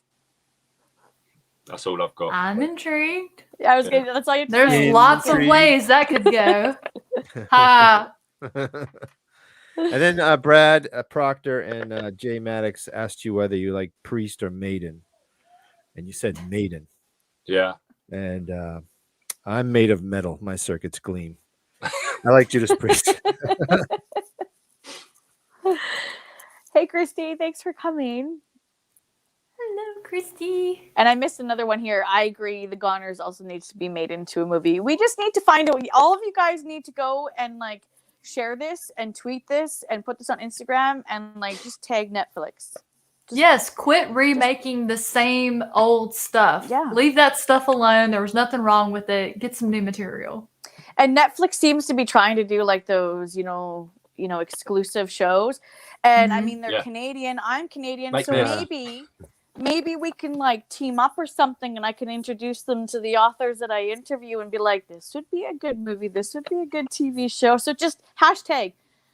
That's all I've got. I'm intrigued. I was gonna. That's all you have to There's say. lots of Intrigued. ways that could go. Ha. And then Brad Proctor and Jay Maddox asked you whether you like priest or maiden, and you said maiden. Yeah. And I'm made of metal. My circuits gleam. I like Judas Priest. Hey, Christy, thanks for coming. Hello, Christy. And I missed another one here. I agree. The Goners also needs to be made into a movie. We just need to find out. All of you guys need to go and like share this and tweet this and put this on Instagram and like just tag Netflix. Yes, quit remaking the same old stuff. Yeah. Leave that stuff alone. There was nothing wrong with it. Get some new material. And Netflix seems to be trying to do like those, exclusive shows. And I Mhm. mean, they're Yeah. Canadian. I'm Canadian, Make so this. maybe we can like team up or something, and I can introduce them to the authors that I interview and be like, this would be a good movie. This would be a good TV show. So just hashtag,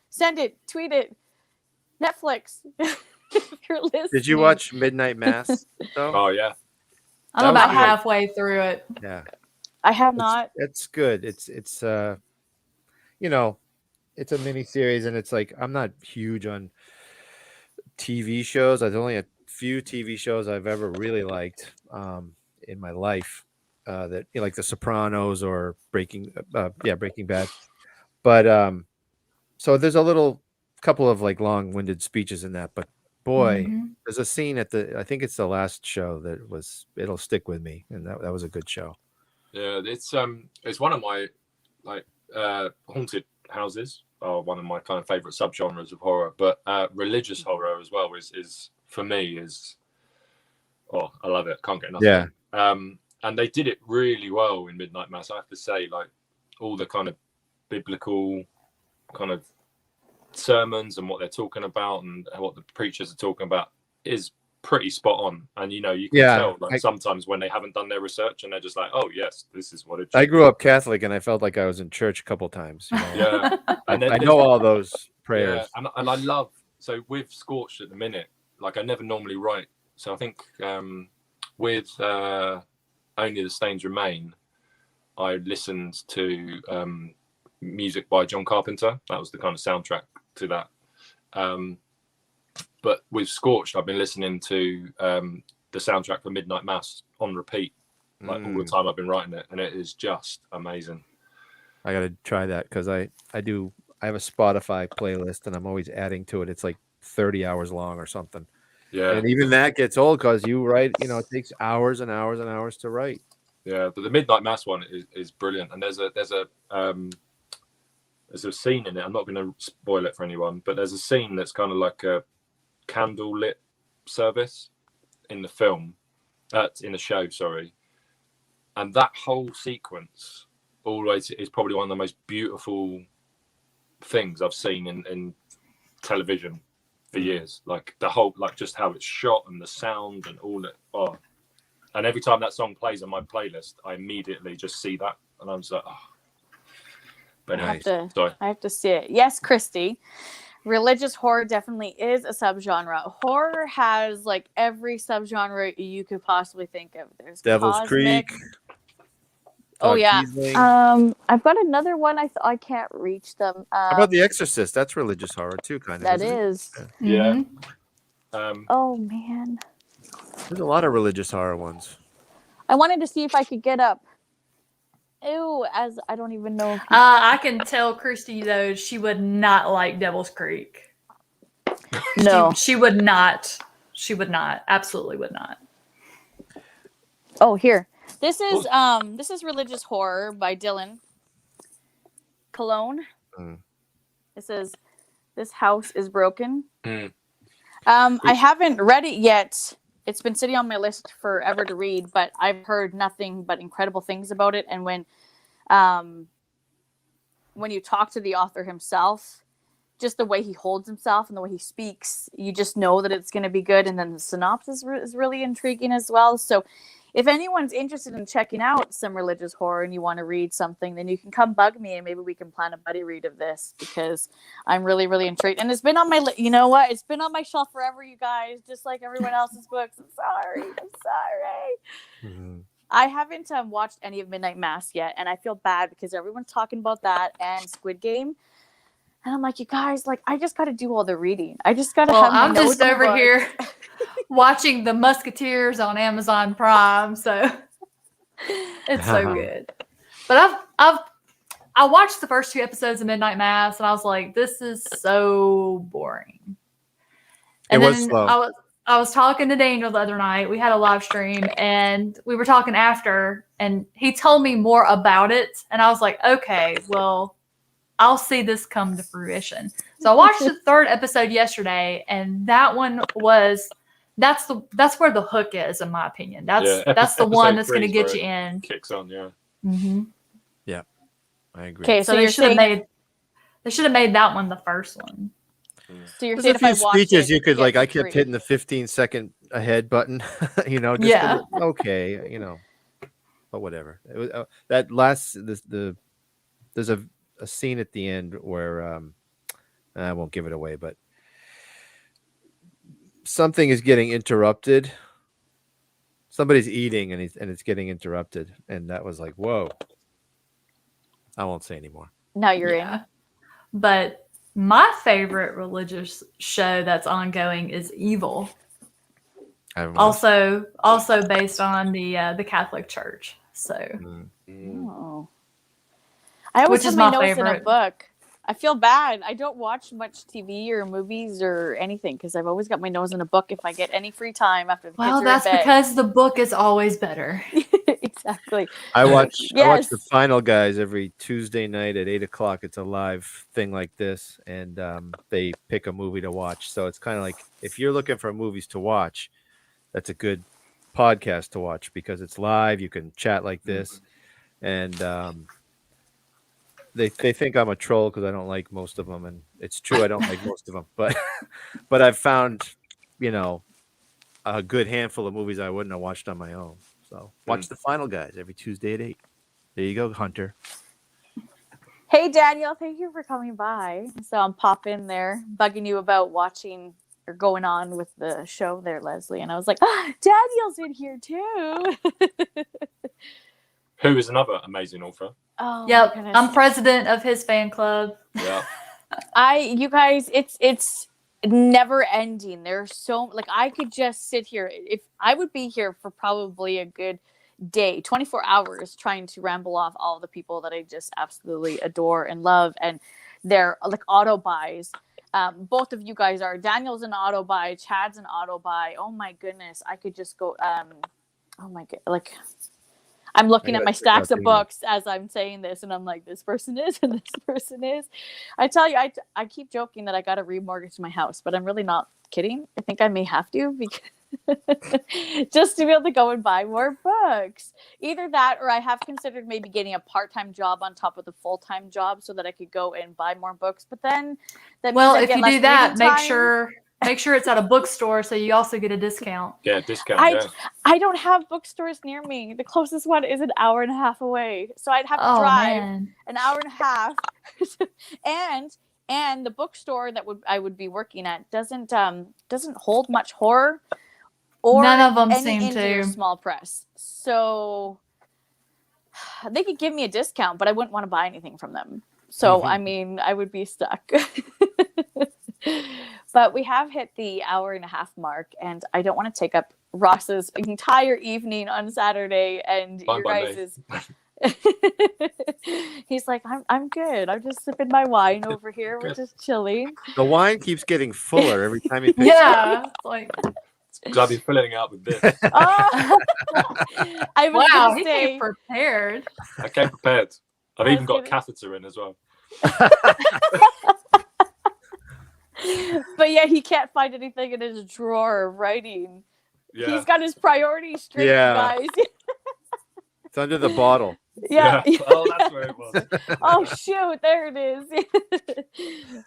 send it, tweet it, Netflix. If you're listening. Did you watch Midnight Mass? Though? Oh yeah. I'm That was about good. halfway through it. Yeah. I have not. It's good. It's it's a mini series, and it's like I'm not huge on TV shows. There's only a few TV shows I've ever really liked in my life that like The Sopranos or Breaking Bad. But so there's a little couple of like long-winded speeches in that, but boy, Mhm. there's a scene I think it's the last show it'll stick with me, and that was a good show. Yeah, it's one of my like haunted houses are one of my kind of favorite subgenres of horror, but religious horror as well is for me I love it. Can't get enough. Yeah. And they did it really well in Midnight Mass. I have to say, like all the kind of biblical kind of sermons and what they're talking about and what the preachers are talking about is pretty spot on. And you can tell sometimes when they haven't done their research and they're just like, oh yes, this is what it should I grew be. up Catholic, and I felt like I was in church a couple times. Yeah. And I know all those prayers. Yeah, and I love, so with Scorched at the minute, like I never normally write. So I think with Only the Stains Remain, I listened to music by John Carpenter. That was the kind of soundtrack to that. But with Scorched, I've been listening to the soundtrack for Midnight Mass on repeat, like all the time I've been writing it, and it is just amazing. I gotta try that because I have a Spotify playlist, and I'm always adding to it. It's like 30 hours long or something. Yeah. And even that gets old because you write, it takes hours and hours and hours to write. Yeah, but the Midnight Mass one is brilliant, and there's a scene in it. I'm not going to spoil it for anyone, but there's a scene that's kind of like a candle lit service in the film, in the show, sorry. And that whole sequence always is probably one of the most beautiful things I've seen in television for years. Like the whole, like just how it's shot and the sound and all that. Oh, and every time that song plays on my playlist, I immediately just see that, and I'm just like, oh. But Nice. I have to see it. Yes, Christy. Religious horror definitely is a subgenre. Horror has like every subgenre you could possibly think of. There's Devil's cosmic. Creek. Oh yeah. Kiesling. I've got another one. I can't reach them. How about The Exorcist? That's religious horror too, kind of. That isn't it? is. Yeah. Oh man. There's a lot of religious horror ones. I wanted to see if I could get up. Ew, as I don't even know. I can tell Christy though she would not like Devil's Creek. No. She would not. She would not. Absolutely would not. Oh, here. This is religious horror by Dylan Cologne. It says, "This house is broken." I haven't read it yet. It's been sitting on my list forever to read, but I've heard nothing but incredible things about it. And when you talk to the author himself, just the way he holds himself and the way he speaks, you just know that it's going to be good. And then the synopsis is really intriguing as well. So if anyone's interested in checking out some religious horror and you want to read something, then you can come bug me and maybe we can plan a buddy read of this, because I'm really, really intrigued. And it's been on my, you know what? It's been on my shelf forever, you guys, just like everyone else's books. I'm sorry. Mm-hmm. I haven't watched any of Midnight Mass yet, and I feel bad because everyone's talking about that and Squid Game. And I'm like, you guys, like, I just got to do all the reading. I just got to have my I'm just notes over book. here watching The Musketeers on Amazon Prime, so it's so good. But I watched the first 2 episodes of Midnight Mass, and I was like, this is so boring. And It was then slow. I was talking to Daniel the other night. We had a live stream, and we were talking after, and he told me more about it, and I was like, okay, well, I'll see this come to fruition. So I watched the 3rd episode yesterday, and that one was that's where the hook is, in my opinion. That's the one that's going to get you in. Kicks on, yeah. Mm-hmm. Yeah, I agree. Okay, So so they you're should have saying made that one the first one. so you're There's saying a if I few watch speeches it, you could get like. I free. kept hitting the 15-second ahead button. You know, just Yeah. okay, you know, but whatever. It was that last there's a scene at the end where I won't give it away, but something is getting interrupted. Somebody's eating and it's getting interrupted, and that was like, whoa. I won't say anymore. Now you're in. But my favorite religious show that's ongoing is Evil. Also based on the Catholic Church. So, Oh. I always Which have is my my notes in a favorite. book. I feel bad. I don't watch much TV or movies or anything because I've always got my nose in a book if I get any free time after the well, kids are that's in bed. because the book is always better. Exactly. I watch Yes. the Final Guys every Tuesday night at 8:00. It's a live thing like this, and they pick a movie to watch. So it's kind of like if you're looking for movies to watch, that's a good podcast to watch because it's live. You can chat like this, and they think I'm a troll because I don't like most of them, and it's true I don't like most of them. But I've found, you know, a good handful of movies I wouldn't have watched on my own. So watch The Final Guys every Tuesday at 8. There you go, Hunter. Hey, Daniel, thank you for coming by. So I'm popping there, bugging you about watching or going on with the show there, Lezlie. And I was like, Daniel's in here too. Who is another amazing author. Oh, Yep, my goodness. I'm president of his fan club. Yeah. You guys, it's never ending. There's so like I could just sit here. If I would be here for probably a good day, 24 hours, trying to ramble off all the people that I just absolutely adore and love, and they're like auto buys. Both of you guys are. Daniel's an auto buy. Chad's an auto buy. Oh my goodness, I could just go. Oh my god, like. I'm looking at my stacks of books as I'm saying this, and I'm like, this person is, and this person is. I tell you, I keep joking that I got to remortgage my house, but I'm really not kidding. I think I may have to because just to be able to go and buy more books. Either that, or I have considered maybe getting a part-time job on top of the full-time job so that I could go and buy more books. But then, that Well, means I if get you less do that, reading time. make sure it's at a bookstore so you also get a discount. Yeah, discount. I don't have bookstores near me. The closest one is an hour and a half away, so I'd have to drive an hour and a half. and the bookstore that I would be working at doesn't hold much horror or None of them any seem indie or to. small press. So they could give me a discount, but I wouldn't want to buy anything from them. So I mean, I would be stuck. But we have hit the hour and a half mark, and I don't want to take up Ross's entire evening on Saturday and Fine your by guys's. He's like, I'm good. I'm just sipping my wine over here. We're just chilling. The wine keeps getting fuller every time you pick Yeah, like Because I've been filling it up with this. Oh, I was wow, gonna he say, came prepared. I came prepared. I've even got a gonna- catheter in as well. but yeah, he can't find anything in his drawer of writing. Yeah. He's got his priorities straight, Yeah. guys. It's under the bottle. Yeah. Oh, that's where it was. Oh shoot, there it is.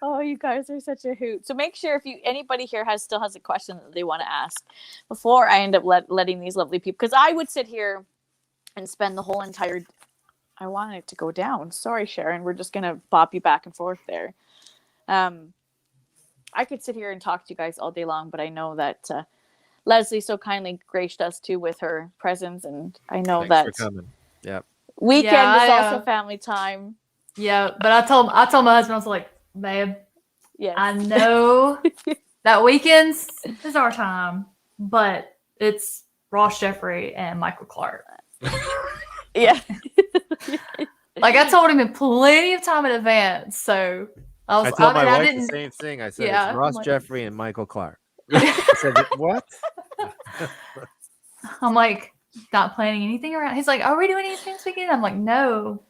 Oh, you guys are such a hoot. So make sure if anybody here still has a question that they want to ask before I end up letting these lovely people, because I would sit here and spend the whole entire. I wanted it to go down. Sorry, Sharon. We're just gonna bop you back and forth there. I could sit here and talk to you guys all day long, but I know that Lezlie so kindly graced us too with her presence, and I know Thanks for coming. Yep. Weekend is also family time. Yeah, but I told my husband, I was like, babe, yes. I know that weekends is our time, but it's Ross Jeffrey and Michael Clark. Yeah. Like I told him in plenty of time in advance, so I told my wife the same thing. I said, it's Ross Jeffrey and Michael Clark. I said, what? I'm like, not planning anything around. He's like, are we doing anything this weekend? I'm like, no,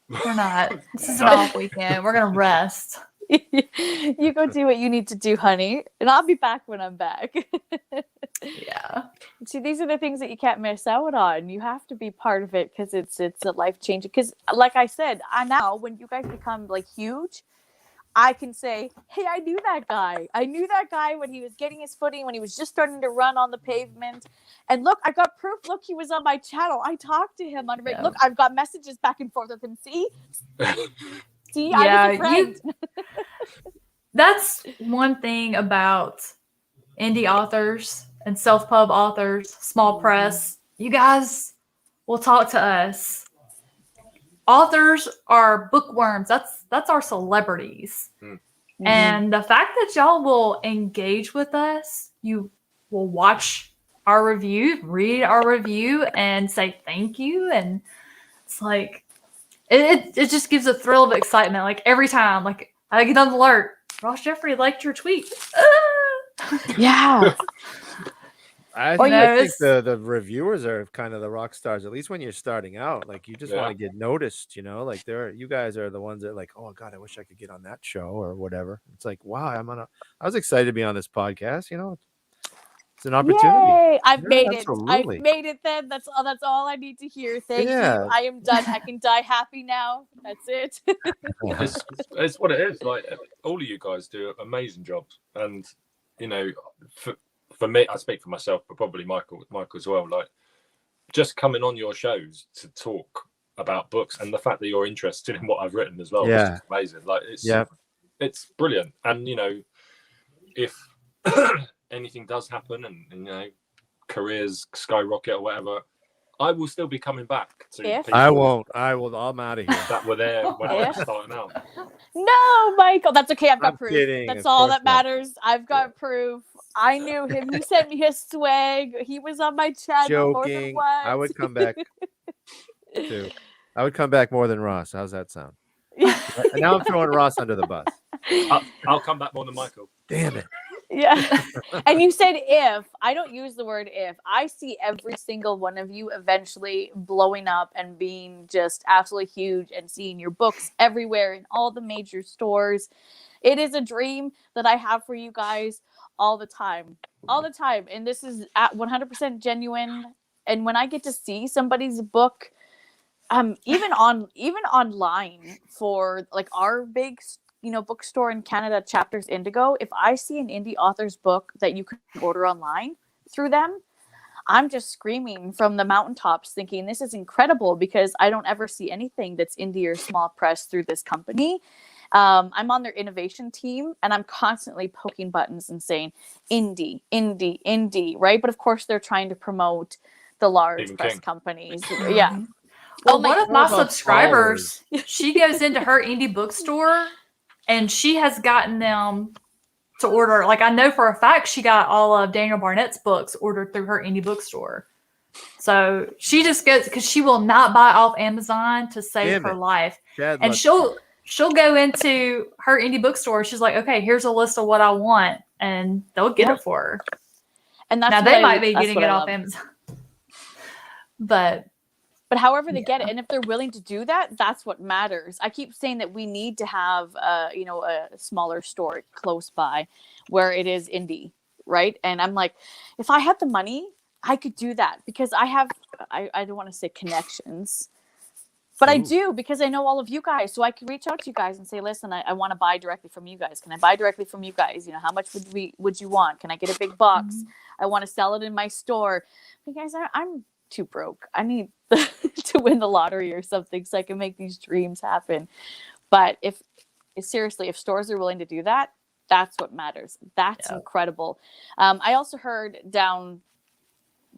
we're not. This is an off weekend. We're going to rest. You go do what you need to do, honey. And I'll be back when I'm back. Yeah. See, these are the things that you can't miss out on. You have to be part of it because it's a life changing. Because like I said, now when you guys become like huge, I can say, hey, I knew that guy. I knew that guy when he was getting his footing, when he was just starting to run on the pavement. And look, I got proof. Look, he was on my channel. I talked to him on a Look, I've got messages back and forth with him. See? See, I was a friend. That's one thing about indie authors and self-pub authors, small press. You guys will talk to us. Authors are bookworms. That's our celebrities. Mm-hmm. And the fact that y'all will engage with us, you will watch our review, read our review, and say thank you. And it's like it just gives a thrill of excitement. Like every time, like I get an alert, Ross Jeffrey liked your tweet. Yeah. I think the reviewers are kind of the rock stars, at least when you're starting out. Like you just want to get noticed, like you guys are the ones that are like, oh God, I wish I could get on that show or whatever. It's like, wow, I was excited to be on this podcast. It's an opportunity. Yay! I've made absolutely. it. I've made it. Then that's all I need to hear. Thank you. I am done. I can die happy now. That's it. It's what it is. Like all of you guys do amazing jobs, and for me, I speak for myself, but probably Michael as well. Like just coming on your shows to talk about books, and the fact that you're interested in what I've written as well, is just amazing. Like it's brilliant. And if anything does happen, and careers skyrocket or whatever, I will still be coming back to. I won't. I'm out of here. That were there when I was starting out. No, Michael, that's okay. I've got proof. Kidding. That's all that matters. I've got proof. I knew him. He sent me his swag. He was on my channel. Joking. I would come back too. I would come back more than Ross. How's that sound? And now I'm throwing Ross under the bus. I'll come back more than Michael. Damn it. Yeah. And you said if. I don't use the word if. I see every single one of you eventually blowing up and being just absolutely huge and seeing your books everywhere in all the major stores. It is a dream that I have for you guys all the time. And this is at 100% genuine. And when I get to see somebody's book, even online for like our big bookstore in Canada, Chapters Indigo, if I see an indie author's book that you can order online through them, I'm just screaming from the mountaintops thinking this is incredible, because I don't ever see anything that's indie or small press through this company. I'm on their innovation team, and I'm constantly poking buttons and saying indie, right? But of course they're trying to promote the large press companies. Yeah. Well, one of my subscribers, she goes into her indie bookstore, and she has gotten them to order. Like I know for a fact she got all of Daniel Barnett's books ordered through her indie bookstore. So she just goes, because she will not buy off Amazon to save her life. And she'll go into her indie bookstore. She's like, okay, here's a list of what I want, and they'll get it for her. And that's now they might be getting it off Amazon, but however they get it, and if they're willing to do that, that's what matters. I keep saying that we need to have a smaller store close by where it is indie, right? And I'm like, if I had the money, I could do that, because I don't want to say connections, But I do, because I know all of you guys, so I can reach out to you guys and say, listen, I want to buy directly from you guys. Can I buy directly from you guys? You know, how much would you want? Can I get a big box? I want to sell it in my store. You guys, I'm too broke. I need to win the lottery or something so I can make these dreams happen. But if stores are willing to do that, that's what matters. That's incredible. I also heard down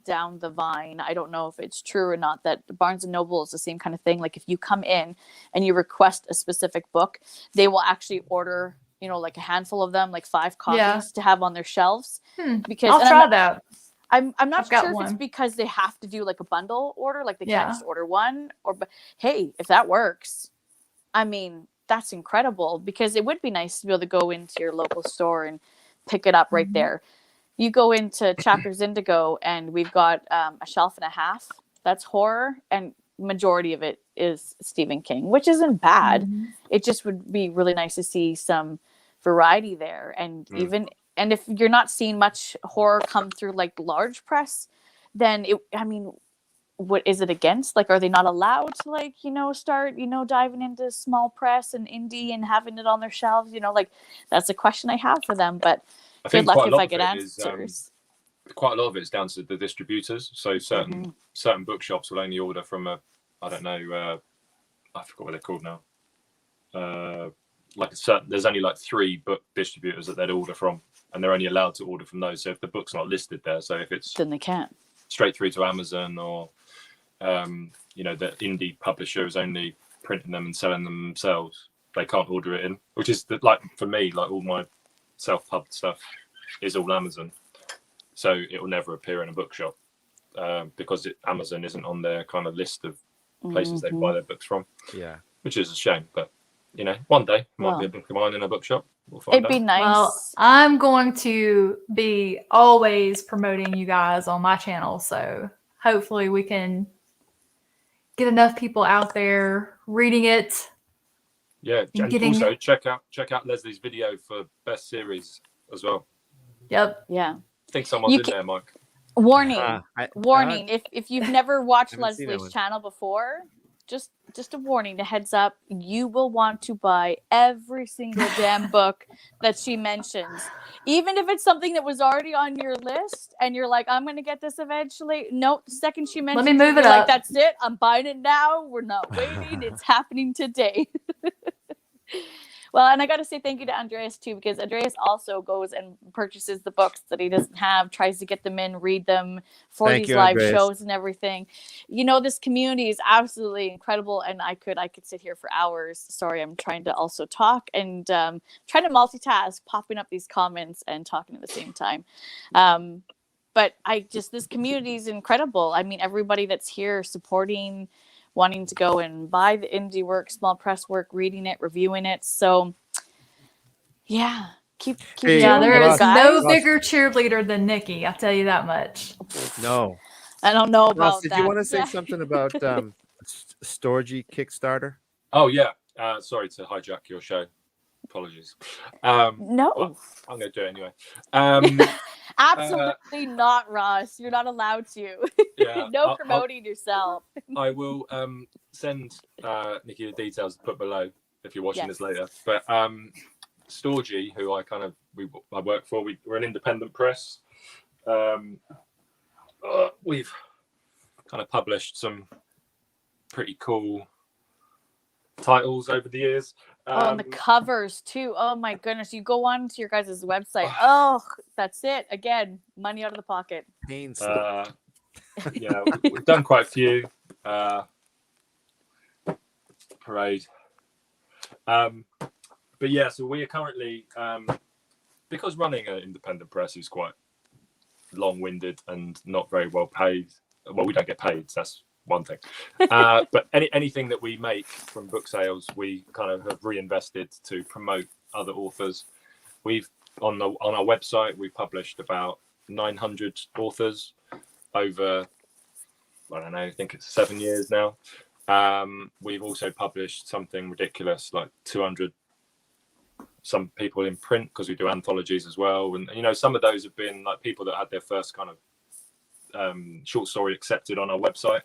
the vine, I don't know if it's true or not, that Barnes and Noble is the same kind of thing. Like if you come in and you request a specific book, they will actually order, you know, like a handful of them, like 5 copies to have on their shelves. Because I'll try that. I'm not sure if it's because they have to do like a bundle order, like they can't just order one, but hey, if that works, I mean, that's incredible, because it would be nice to be able to go into your local store and pick it up right there. You go into Chapters Indigo and we've got a shelf and a half that's horror, and majority of it is Stephen King, which isn't bad. It just would be really nice to see some variety there. And and if you're not seeing much horror come through like large press, then what is it against? Like, are they not allowed to, like, you know, start, you know, diving into small press and indie and having it on their shelves? You know, like, that's a question I have for them. But I think good luck quite a if lot I of get it answers. Quite a lot of it is down to the distributors. So certain bookshops will only order from I forgot what they're called now. There's only like 3 book distributors that they'd order from, and they're only allowed to order from those. So if the book's not listed there, so if it's then they can't. Straight through to Amazon, or you know, the indie publisher is only printing them and selling them themselves, they can't order it in. Which is like, for me, like all my self-pub stuff is all Amazon, so it will never appear in a bookshop because Amazon isn't on their kind of list of places they buy their books from. Yeah, which is a shame, but you know, one day might be a book of mine in a bookshop. We'll find It'd be nice. Well, I'm going to be always promoting you guys on my channel, so hopefully we can get enough people out there reading it. Yeah, and also check out Leslie's video for best series as well. Yep. Yeah. I think someone's in there, Mike. Warning. Warning. If you've never watched Leslie's channel before, just a warning, a heads up, you will want to buy every single damn book that she mentions. Even if it's something that was already on your list and you're like, I'm going to get this eventually. No, the second she mentions Let me move it up. up. That's it. I'm buying it now. We're not waiting. It's happening today. Well, and I got to say thank you to Andreas too, because Andreas also goes and purchases the books that he doesn't have, tries to get them in, read them for these live shows and everything. You know, this community is absolutely incredible, and I could sit here for hours. Sorry, I'm trying to also talk and trying to multitask, popping up these comments and talking at the same time. But this community is incredible. I mean, everybody that's here supporting, wanting to go and buy the indie work, small press work, reading it, reviewing it. So, yeah, keep doing there it, is guys. no bigger cheerleader than Nikki. I'll tell you that much. No, I don't know about Ross, that. Did you want to say something about Storgy Kickstarter? Oh yeah, sorry to hijack your show. Apologies. No, well, I'm going to do it anyway. Absolutely not, Ross. You're not allowed to. Yeah, no promoting yourself. I will send Nikki the details to put below if you're watching this later. But Storgy, who I work for, we're an independent press. We've kind of published some pretty cool titles over the years. And the covers too. Oh my goodness. You go on to your guys' website. Oh, that's it. Again, money out of the pocket. Yeah, we've done quite a few. Parade. But yeah, so we are currently, because running an independent press is quite long-winded and not very well paid. Well, we don't get paid, so that's one thing. But anything that we make from book sales, we kind of have reinvested to promote other authors. We've on our website, we published about 900 authors over, I don't know, I think it's 7 years now. We've also published something ridiculous like 200 some people in print, because we do anthologies as well. And you know, some of those have been like people that had their first kind of short story accepted on our website,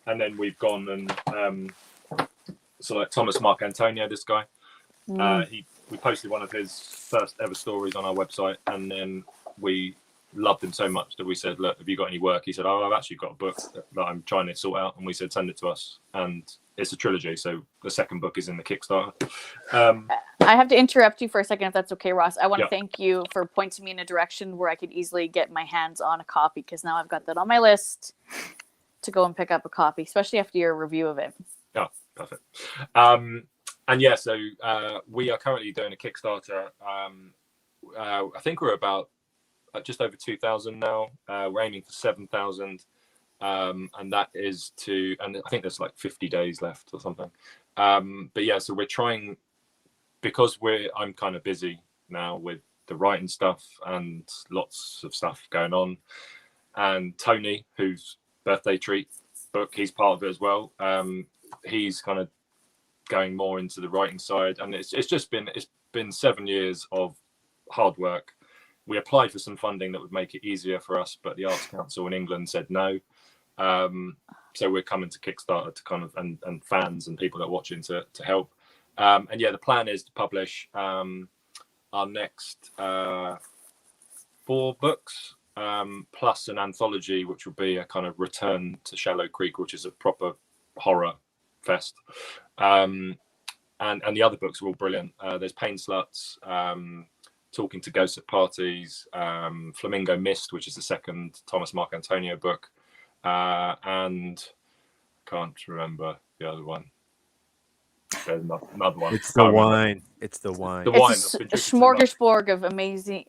and then we've gone and So like Thomas Mark Antonio, this guy, Mm. we posted one of his first ever stories on our website, and then we loved him so much that we said, look, have you got any work? He said, oh, I've actually got a book that I'm trying to sort out. And we said, send it to us. And it's a trilogy. So the second book is in the Kickstarter. I have to interrupt you for a second, if that's okay, Ross. I want to Yeah. thank you for pointing me in a direction where I could easily get my hands on a copy, because now I've got that on my list to go and pick up a copy, especially after your review of it. Oh, perfect. And yeah, so we are currently doing a Kickstarter. I think we're about just over 2,000 now. We're aiming for 7,000. And that is and I think there's like 50 days left or something. But yeah, so we're trying, because I'm kind of busy now with the writing stuff and lots of stuff going on. And Tony, whose birthday treat book, he's part of it as well. He's kind of going more into the writing side, and it's been 7 years of hard work. We applied for some funding that would make it easier for us, but the Arts Council in England said no. So we're coming to Kickstarter to kind of, and fans and people that are watching to help. And yeah, the plan is to publish our next 4 books, plus an anthology, which will be a kind of return to Shallow Creek, which is a proper horror fest. And the other books are all brilliant. There's Pain Sluts, Talking to Ghosts at Parties, Flamingo Mist, which is the second Thomas Mark Antonio book, and I can't remember the other one. There's another one. It's the wine. It's the wine. The wine. It's a smorgasbord of amazing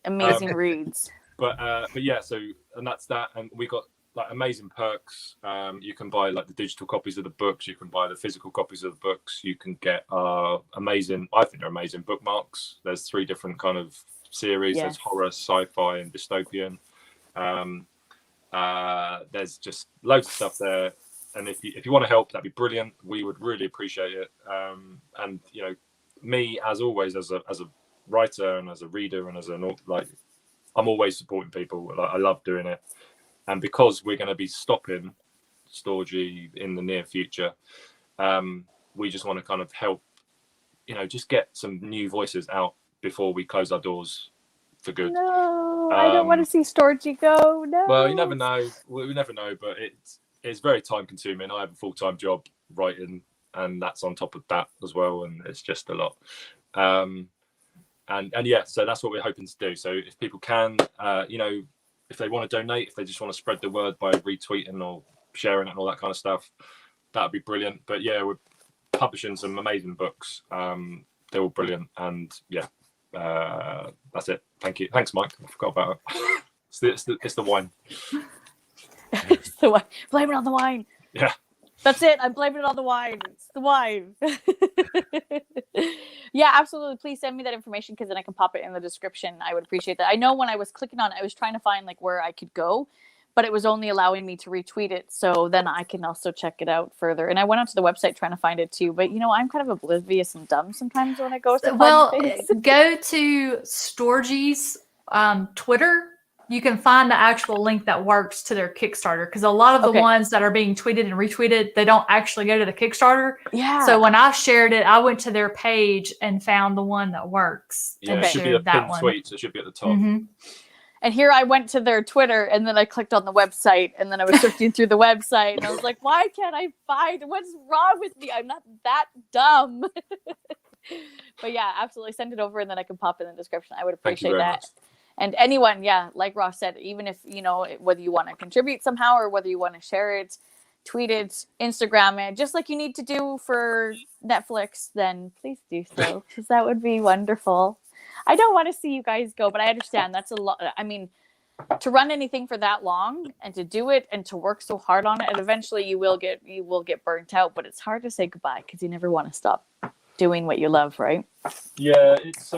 reads. But yeah, so, and that's that, and we got like amazing perks. You can buy like the digital copies of the books, you can buy the physical copies of the books, you can get amazing, I think they're amazing bookmarks. There's 3 different kind of series. Yes. There's horror, sci-fi, and dystopian. There's just loads of stuff there, and if you want to help, that'd be brilliant. We would really appreciate it. And you know, me as always, as a writer and as a reader and as I'm always supporting people. Like, I love doing it. And because we're going to be stopping Storgy in the near future, we just want to kind of help, you know, just get some new voices out before we close our doors for good. No, I don't want to see Storgy go. No. Well, you never know. We never know, but it's very time consuming. I have a full-time job writing, and that's on top of that as well, and it's just a lot. And yeah, so that's what we're hoping to do. So if people can, you know, if they want to donate, if they just want to spread the word by retweeting or sharing it and all that kind of stuff, that'd be brilliant. But yeah, we're publishing some amazing books. They're all brilliant, and yeah, that's it. Thank you. Thanks, Mike. I forgot about it. It's the wine. It's the wine. Blame it on the wine. Yeah. That's it. I'm blaming it on the wine. It's the wine. Yeah, absolutely. Please send me that information, because then I can pop it in the description. I would appreciate that. I know when I was clicking on it, I was trying to find like where I could go, but it was only allowing me to retweet it. So then I can also check it out further. And I went onto the website trying to find it too. But you know, I'm kind of oblivious and dumb sometimes when I go to Well, find things. go to Storgy's Twitter. You can find the actual link that works to their Kickstarter, because a lot of the ones that are being tweeted and retweeted, they don't actually go to the Kickstarter. Yeah. So when I shared it, I went to their page and found the one that works. Yeah, and it should be a shared that pinned one. tweet. So it should be at the top. Mm-hmm. And here I went to their Twitter, and then I clicked on the website, and then I was searching through the website, and I was like, why can't I find, what's wrong with me? I'm not that dumb. But yeah, absolutely. Send it over, and then I can pop in the description. I would appreciate that. Much. And anyone, yeah, like Ross said, even if, you know, whether you want to contribute somehow or whether you want to share it, tweet it, Instagram it, just like you need to do for Netflix, then please do so, because that would be wonderful. I don't want to see you guys go, but I understand that's a lot. I mean, to run anything for that long and to do it and to work so hard on it, and eventually you will get burnt out, but it's hard to say goodbye because you never want to stop doing what you love, right? Yeah, it's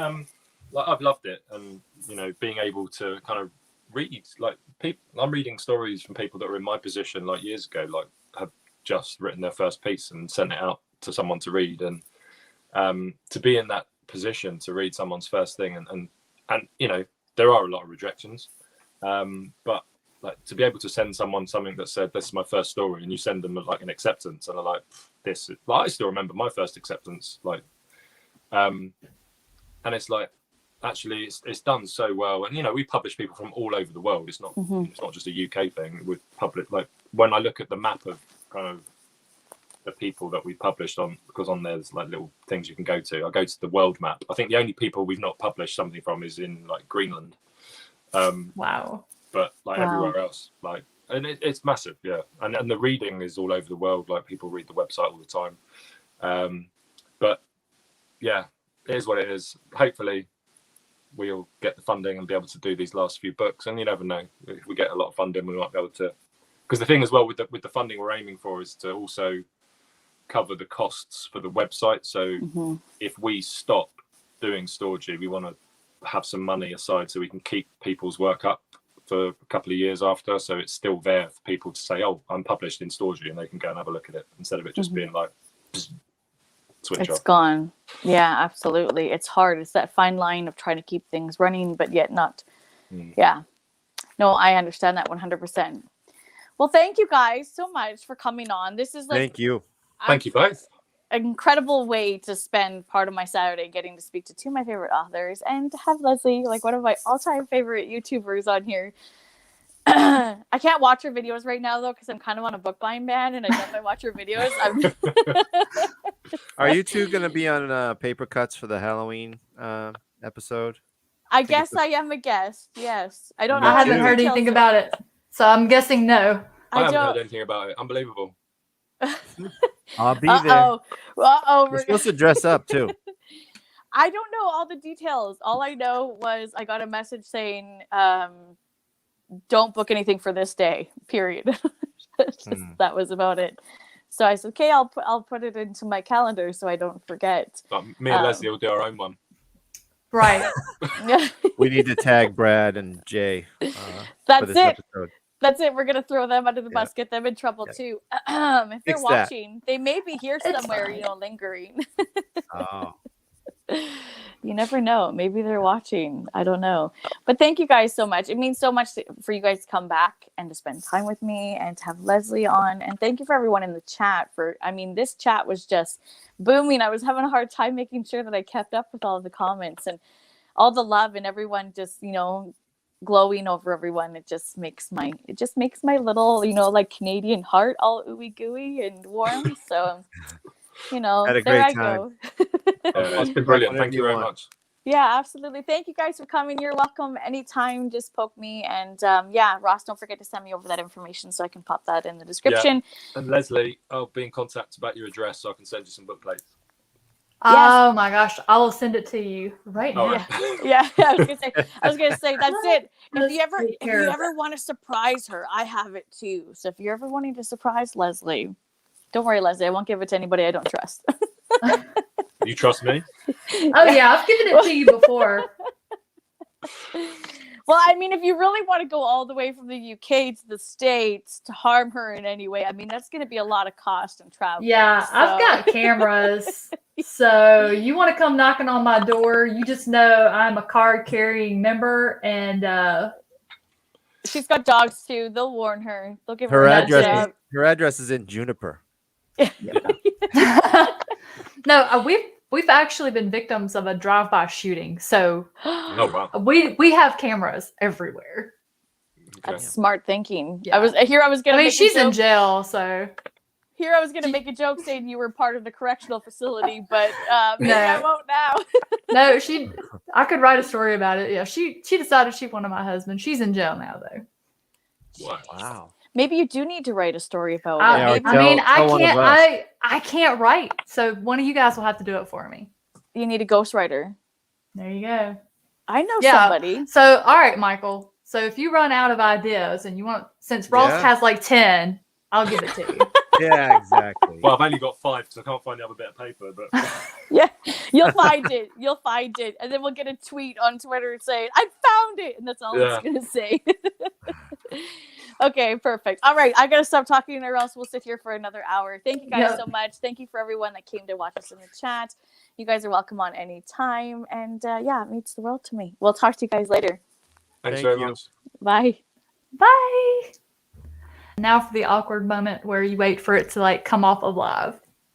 like I've loved it, and you know, being able to kind of read like people. I'm reading stories from people that were in my position like years ago, like have just written their first piece and sent it out to someone to read, and to be in that position to read someone's first thing, and you know, there are a lot of rejections, but like to be able to send someone something that said this is my first story, and you send them like an acceptance, and they're like, this. Like, I still remember my first acceptance, like, and it's like, actually, it's done so well, and we publish people from all over the world. It's not it's not just a UK thing with public. Like when I look at the map of kind of the people that we published on, because on there's like little things you can go to. I go to the world map. I think the only people we've not published something from is in like Greenland. Wow. But like everywhere else, like, and it's massive, yeah. And the reading is all over the world. Like people read the website all the time. But yeah, it is what it is. Hopefully, we'll get the funding and be able to do these last few books. And you never know, if we get a lot of funding, we might be able to. Because the thing as well with the funding we're aiming for is to also cover the costs for the website. So if we stop doing Storgy, we want to have some money aside so we can keep people's work up for a couple of years after. So it's still there for people to say, oh, I'm published in Storgy, and they can go and have a look at it instead of it just being like, just switch off. It's gone. Yeah, absolutely. It's hard. It's that fine line of trying to keep things running, but yet not. Yeah. No, I understand that 100%. Well, thank you guys so much for coming on. This is like, thank you. Thank you both. An incredible way to spend part of my Saturday, getting to speak to two of my favorite authors and to have Lezlie, like one of my all-time favorite YouTubers, on here. I can't watch her videos right now though, because I'm kind of on a book buying ban, and I know if I watch her videos, Are you two going to be on Paper Cuts for the Halloween episode? I guess I am a guest. Yes, I don't know. I haven't heard anything about it, so I'm guessing no. I haven't heard anything about it. Unbelievable. I'll be there. We're supposed to dress up too. I don't know all the details. All I know was I got a message saying, don't book anything for this day, period. That was about it. So I said, okay, I'll put it into my calendar so I don't forget. But me and Lezlie will do our own one. Right. We need to tag Brad and Jay. That's for this it. episode. That's it. We're going to throw them under the bus, get them in trouble too. If they're watching, they may be here somewhere, lingering. Oh. You never know. Maybe they're watching. I don't know. But thank you guys so much. It means so much for you guys to come back and to spend time with me and to have Lezlie on. And thank you for everyone in the chat this chat was just booming. I was having a hard time making sure that I kept up with all of the comments and all the love and everyone just, glowing over everyone. It just makes my little, like Canadian heart all ooey gooey and warm. So, Had a there great I time. go. It's been brilliant. Thank you very much. Yeah, absolutely. Thank you guys for coming. You're welcome anytime. Just poke me. And Ross, don't forget to send me over that information so I can pop that in the description. Yeah. And Lezlie, I'll be in contact about your address so I can send you some book plates. Oh my gosh, I will send it to you right now. Yeah. I was gonna say that's it. If you ever want to surprise her, I have it too. So if you're ever wanting to surprise Lezlie, don't worry, Lezlie. I won't give it to anybody I don't trust. You trust me? Oh yeah, I've given it to you before. Well, if you really want to go all the way from the UK to the States to harm her in any way, that's going to be a lot of cost and travel. Yeah, so. I've got cameras. So you want to come knocking on my door, you just know I'm a card-carrying member, and she's got dogs too. They'll warn her. They'll give her her address. Her address is in Juniper. No, we've actually been victims of a drive-by shooting. So wow. we have cameras everywhere. That's smart thinking. Yeah. I was gonna. She's in jail, so. Here I was going to make a joke saying you were part of the correctional facility, but maybe I won't now. No, I could write a story about it. Yeah, she decided she wanted my husband. She's in jail now, though. Wow. Maybe you do need to write a story about it. I can't write, so one of you guys will have to do it for me. You need a ghostwriter. There you go. I know somebody. So, all right, Michael. So if you run out of ideas and you want, since Ross has like 10, I'll give it to you. Yeah, exactly. Well, I've only got 5 because I can't find the other bit of paper. But yeah, you'll find it. You'll find it, and then we'll get a tweet on Twitter saying, "I found it," and that's all it's gonna say. Okay, perfect. All right, I gotta stop talking, or else we'll sit here for another hour. Thank you guys so much. Thank you for everyone that came to watch us in the chat. You guys are welcome on any time, and it means the world to me. We'll talk to you guys later. Thanks very much. Bye. Bye. Now for the awkward moment where you wait for it to like come off of live.